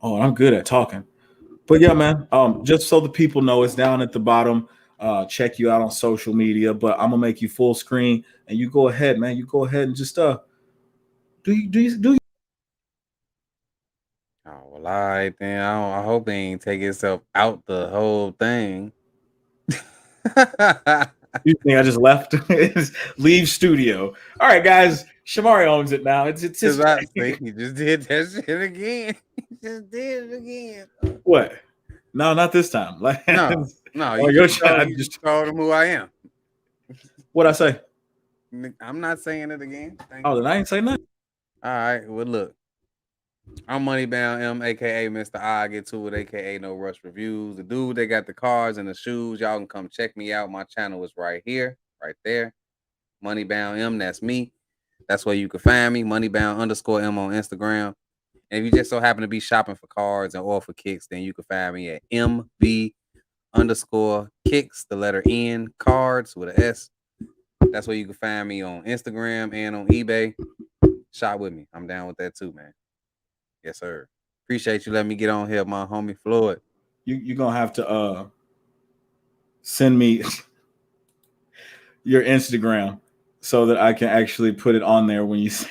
Oh, I'm good at talking. But yeah, man. Just so the people know, it's down at the bottom. Check you out on social media. But I'm gonna make you full screen, and you go ahead, man. You go ahead and just do. Oh well, all right then. I hope they ain't take itself out the whole thing. You think I just left? Leave studio. All right, guys. Shamari owns it now. It's his. I think you just did that shit again. You just did it again. What? No, not this time. Like, No, oh, you just told him who I am. What I say? I'm not saying it again. Oh, then I ain't say nothing. All right. Well, look. I'm MoneyBoundM, aka Mr. I Get To It, aka No Rush Reviews. The dude that got the cars and the shoes. Y'all can come check me out. My channel is right here, right there. MoneyBoundM, that's me. That's where you can find me. MoneyBound_M on Instagram. And if you just so happen to be shopping for cards or for kicks, then you can find me at MV_kicks, the letter N, cards with an S. That's where you can find me on Instagram and on eBay. Shop with me. I'm down with that too, man. Yes, sir. Appreciate you letting me get on here, my homie Floyd. You're gonna have to send me your Instagram so that I can actually put it on there when you say.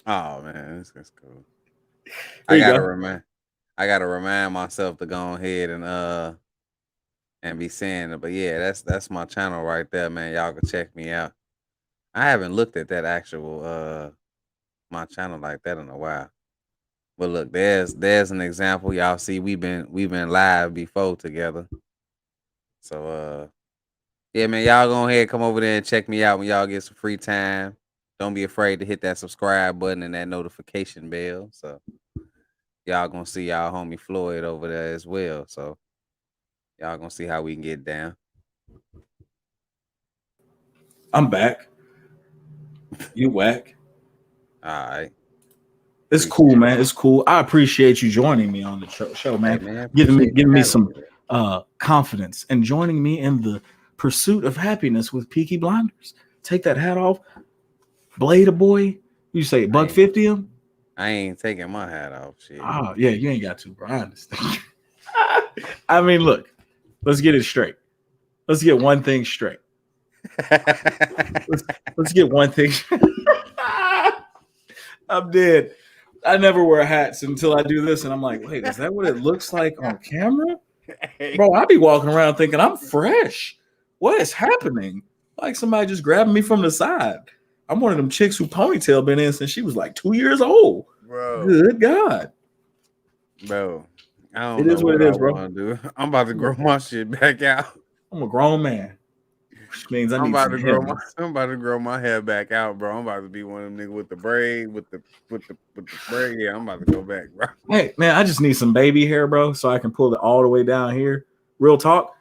Oh man, that's cool. I gotta remind myself to go ahead and be saying it. But yeah, that's my channel right there, man. Y'all can check me out. I haven't looked at that actual my channel like that in a while. But look, there's an example. Y'all see we've been live before together. So yeah, man, y'all go ahead, come over there and check me out when y'all get some free time. Don't be afraid to hit that subscribe button and that notification bell. So y'all gonna see y'all homie Floyd over there as well. So y'all gonna see how we can get down. I'm back. You whack. All right. It's cool, man. It's cool. I appreciate you joining me on the show, man. Hey, man, giving me some confidence and joining me in the pursuit of happiness with Peaky Blinders. Take that hat off. Blade a boy. You say buck 50 him? I ain't taking my hat off. Shit. Oh, yeah, you ain't got to, bro. I understand. I mean, look, let's get it straight. Let's get one thing straight. let's get one thing. I'm dead. I never wear hats until I do this, and I'm like, wait, is that what it looks like on camera? Bro, I be walking around thinking I'm fresh. What is happening? Like somebody just grabbing me from the side. I'm one of them chicks who ponytail been in since she was like 2 years old. Bro. Good God. Bro. I don't It know is what it is, bro. I'm about to grow my shit back out. I'm a grown man. Which means I'm about to grow my hair back out, bro. I'm about to be one of them niggas with the braid, with the braid. Yeah, I'm about to go back, bro. Hey, man, I just need some baby hair, bro, so I can pull it all the way down here. Real talk.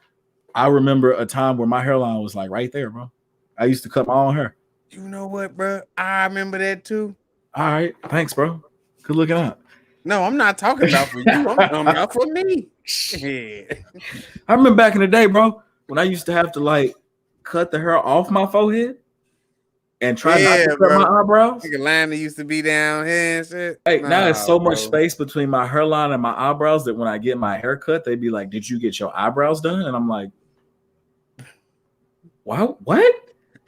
I remember a time where my hairline was like right there, bro. I used to cut my own hair. You know what, bro? I remember that too. All right. Thanks, bro. Good looking out. No, I'm not talking about for you. I'm talking about for me. Yeah. I remember back in the day, bro, when I used to have to like cut the hair off my forehead and try not to cut my eyebrows. Like a line that used to be down here and shit. Hey, now there's so much space between my hairline and my eyebrows that when I get my hair cut, they'd be like, "Did you get your eyebrows done?" And I'm like, "Wow, what?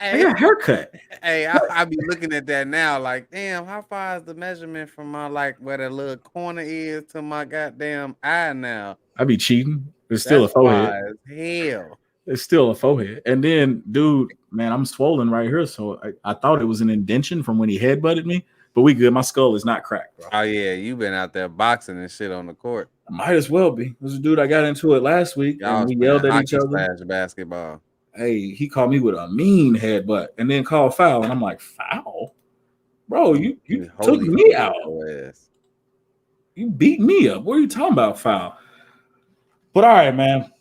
I got a haircut." Hey, I be looking at that now, like, damn, how far is the measurement from my like where that little corner is to my goddamn eye now? I be cheating. It's still a forehead. Hell. It's still a forehead. And then, dude, man, I'm swollen right here. So I thought it was an indention from when he headbutted me, but we good. My skull is not cracked, bro. Oh, yeah. You been out there boxing and shit on the court. I might as well be. There's a dude I got into it last week, and we yelled at each other. Basketball. Hey, he called me with a mean headbutt and then called foul. And I'm like, foul? Bro, you took me out. You beat me up. What are you talking about, foul? But all right, man.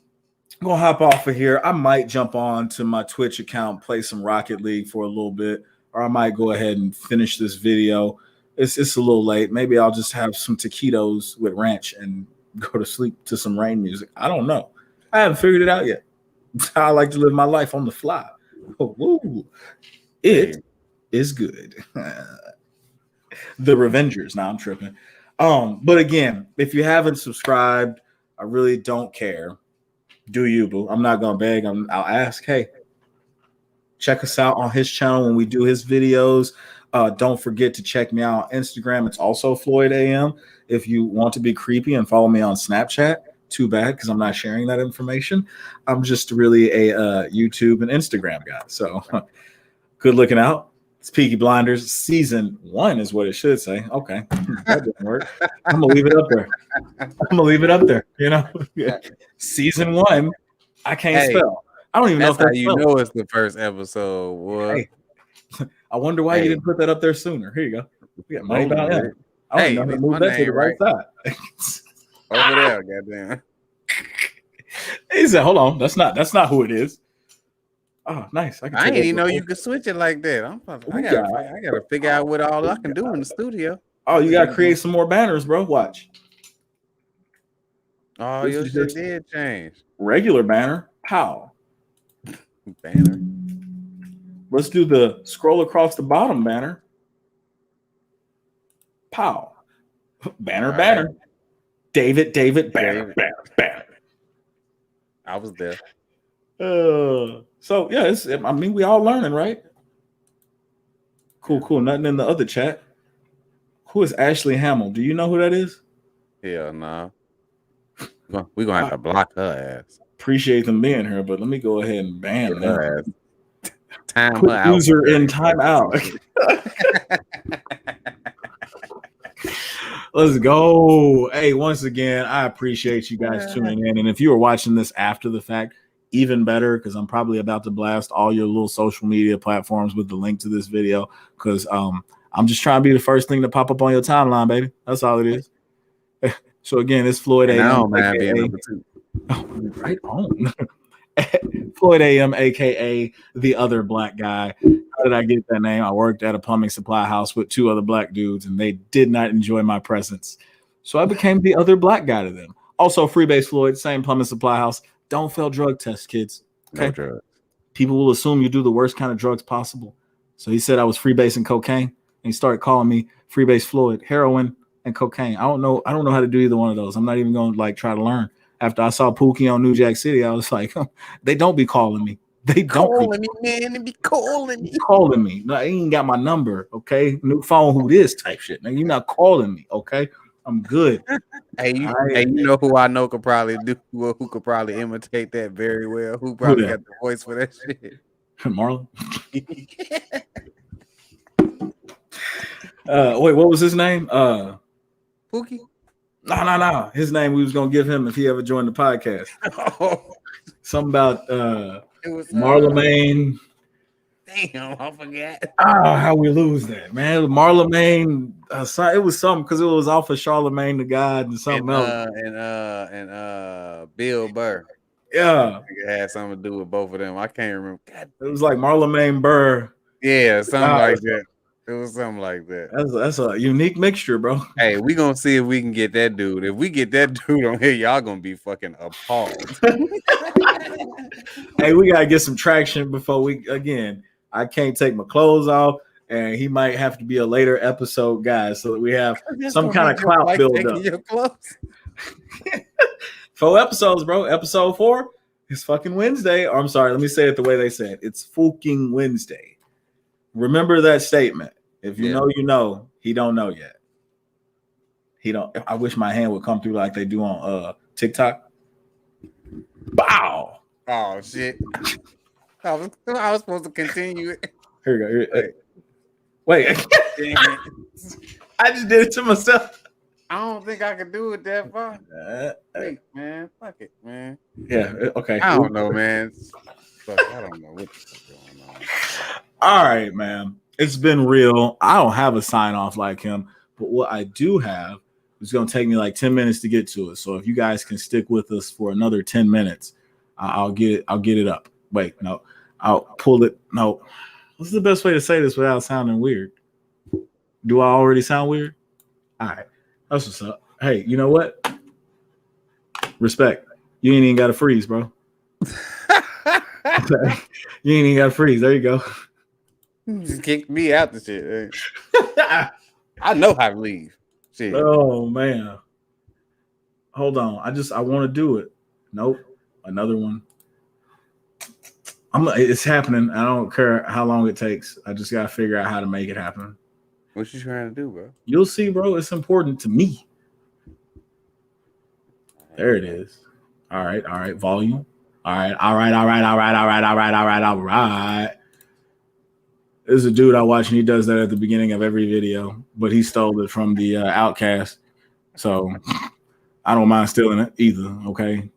I'm gonna hop off of here. I might jump on to my Twitch account, play some Rocket League for a little bit, or I might go ahead and finish this video. It's a little late. Maybe I'll just have some taquitos with ranch and go to sleep to some rain music. I don't know. I haven't figured it out yet. I like to live my life on the fly. Oh, woo. It is good. The Revengers. Now I'm tripping. But again, if you haven't subscribed, I really don't care. Do you, boo? I'm not gonna beg. I'll ask. Hey, check us out on his channel when we do his videos. Don't forget to check me out on Instagram. It's also Floyd AM. If you want to be creepy and follow me on Snapchat, too bad because I'm not sharing that information. I'm just really a YouTube and Instagram guy. So good looking out. It's Peaky Blinders season 1 is what it should say. Okay, that didn't work. I'm gonna leave it up there. You know, season 1. I can't spell. I don't even know if that's how you know it's the first episode. What? Hey, I wonder why you didn't put that up there sooner. Here you go. We got MoneyBoundM. I don't know how to move that to the right side. Over there, goddamn. He said, "Hold on, that's not who it is." Oh, nice. I didn't even know you could switch it like that. I gotta figure out what all I can do in the studio. Oh, you gotta create some more banners, bro. Watch. Oh, your shit did change. Regular banner. How? Banner. Let's do the scroll across the bottom banner. Pow. Banner. Right. David, banner. I was there. So yeah, we all learning, right? Cool. Nothing in the other chat. Who is Ashley Hamill? Do you know who that is? Hell no. We're gonna have to block her ass. Appreciate them being here, but let me go ahead and ban her ass. Time Put user in timeout. Let's go. Hey, once again, I appreciate you guys tuning in. And if you are watching this after the fact, even better, because I'm probably about to blast all your little social media platforms with the link to this video, because I'm just trying to be the first thing to pop up on your timeline, baby. That's all it is. So again, it's Floyd AM. Right on. Floyd AM, aka the other black guy. How did I get that name? I worked at a plumbing supply house with 2 other black dudes, and they did not enjoy my presence. So I became the other black guy to them. Also, Freebase Floyd, same plumbing supply house. Don't fail drug tests, kids. Okay. No drugs. People will assume you do the worst kind of drugs possible. So he said I was freebasing cocaine, and he started calling me Freebase Floyd, heroin and cocaine. I don't know how to do either one of those. I'm not even going to try to learn. After I saw Pookie on New Jack City, I was like, they don't be calling me. They don't calling me, man. They be calling me. Calling me. No, he ain't got my number. Okay, new phone. Who this type shit? Now you're not calling me. Okay, I'm good. Hey, you know who I know could probably who could probably imitate that very well. Who probably got the voice for that shit? Marlon. Wait, what was his name? Pookie. No. His name we was gonna give him if he ever joined the podcast. Something about Marlon. Damn, I forgot. How we lose that, man? Marlon. It was something because it was off of Charlemagne the God and something else. And Bill Burr. Yeah, it had something to do with both of them. I can't remember. God. It was like Marlon Burr. Yeah, something like that. It was something like that. That's a unique mixture, bro. Hey, we gonna see if we can get that dude. If we get that dude on here, y'all gonna be fucking appalled. Hey, we gotta get some traction before I can't take my clothes off, and he might have to be a later episode guy so that we have some kind of clout build up. 4 episodes, bro. Episode 4 is fucking Wednesday. Or I'm sorry, let me say it the way they say it. It's Fooking Wednesday. Remember that statement. If you know, you know. He don't know yet. He don't. I wish my hand would come through like they do on TikTok. Bow. Oh shit. I was supposed to continue it. Here we go. Wait. I just did it to myself. I don't think I can do it that far. Hey, man. Fuck it, man. Yeah, okay. I don't know, man. Fuck, I don't know what's going on. All right, man. It's been real. I don't have a sign off like him, but what I do have is going to take me like 10 minutes to get to it. So if you guys can stick with us for another 10 minutes, I'll get it up. Wait, no, I'll pull it. No, what's the best way to say this without sounding weird? Do I already sound weird? All right, that's what's up. Hey, you know what? Respect. You ain't even got to freeze, bro. You ain't even got to freeze. There you go. You just kicked me out the shit. I know how to leave. Shit. Oh man. Hold on. I want to do it. Nope. Another one. It's happening. I don't care how long it takes. I just gotta figure out how to make it happen. What you trying to do, bro? You'll see, bro. It's important to me. There it is. All right. Volume. All right. There's a dude I watch, and he does that at the beginning of every video, but he stole it from the Outcast. So I don't mind stealing it either. Okay.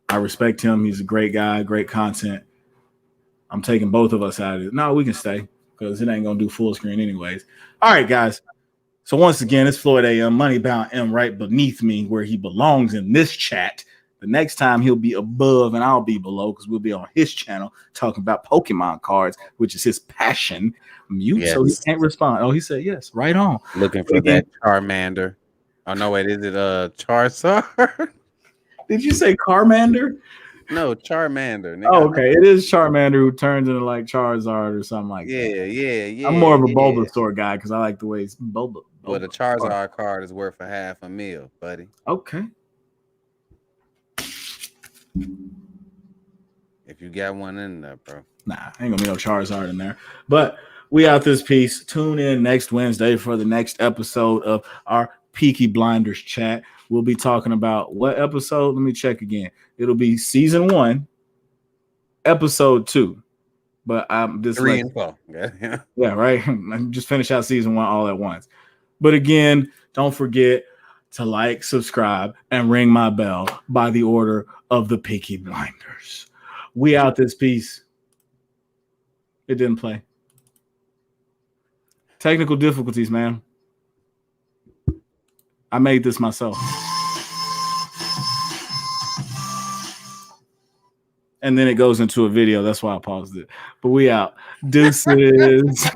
I respect him. He's a great guy, great content. I'm taking both of us out of it. No, we can stay because it ain't going to do full screen anyways. All right, guys. So once again, it's Floyd AM, MoneyBoundM right beneath me where he belongs in this chat. The next time he'll be above and I'll be below because we'll be on his channel talking about Pokemon cards, which is his passion. Mute, yes. So he can't respond. Oh, he said yes. Right on. Looking for that Charmander. Oh, no, wait. Is it Charizard? Did you say Carmander? No, Charmander. Nigga. Oh, okay. It is Charmander who turns into like Charizard or something like that. Yeah. I'm more of a Bulbasaur guy because I like the way it's Bulba. Well, the Charizard card is worth $500,000, buddy. Okay. If you got one in there, bro. Nah, ain't gonna be no Charizard in there. But we out this piece. Tune in next Wednesday for the next episode of our Peaky Blinders chat. We'll be talking about what episode? Let me check again. It'll be season 1, episode 2. But I'm just 3 and 4. Yeah, right. Just finish out season 1 all at once. But again, don't forget to like, subscribe, and ring my bell by the order of the Peaky Blinders. We out this piece. It didn't play. Technical difficulties, man. I made this myself. And then it goes into a video. That's why I paused it. But we out. Deuces.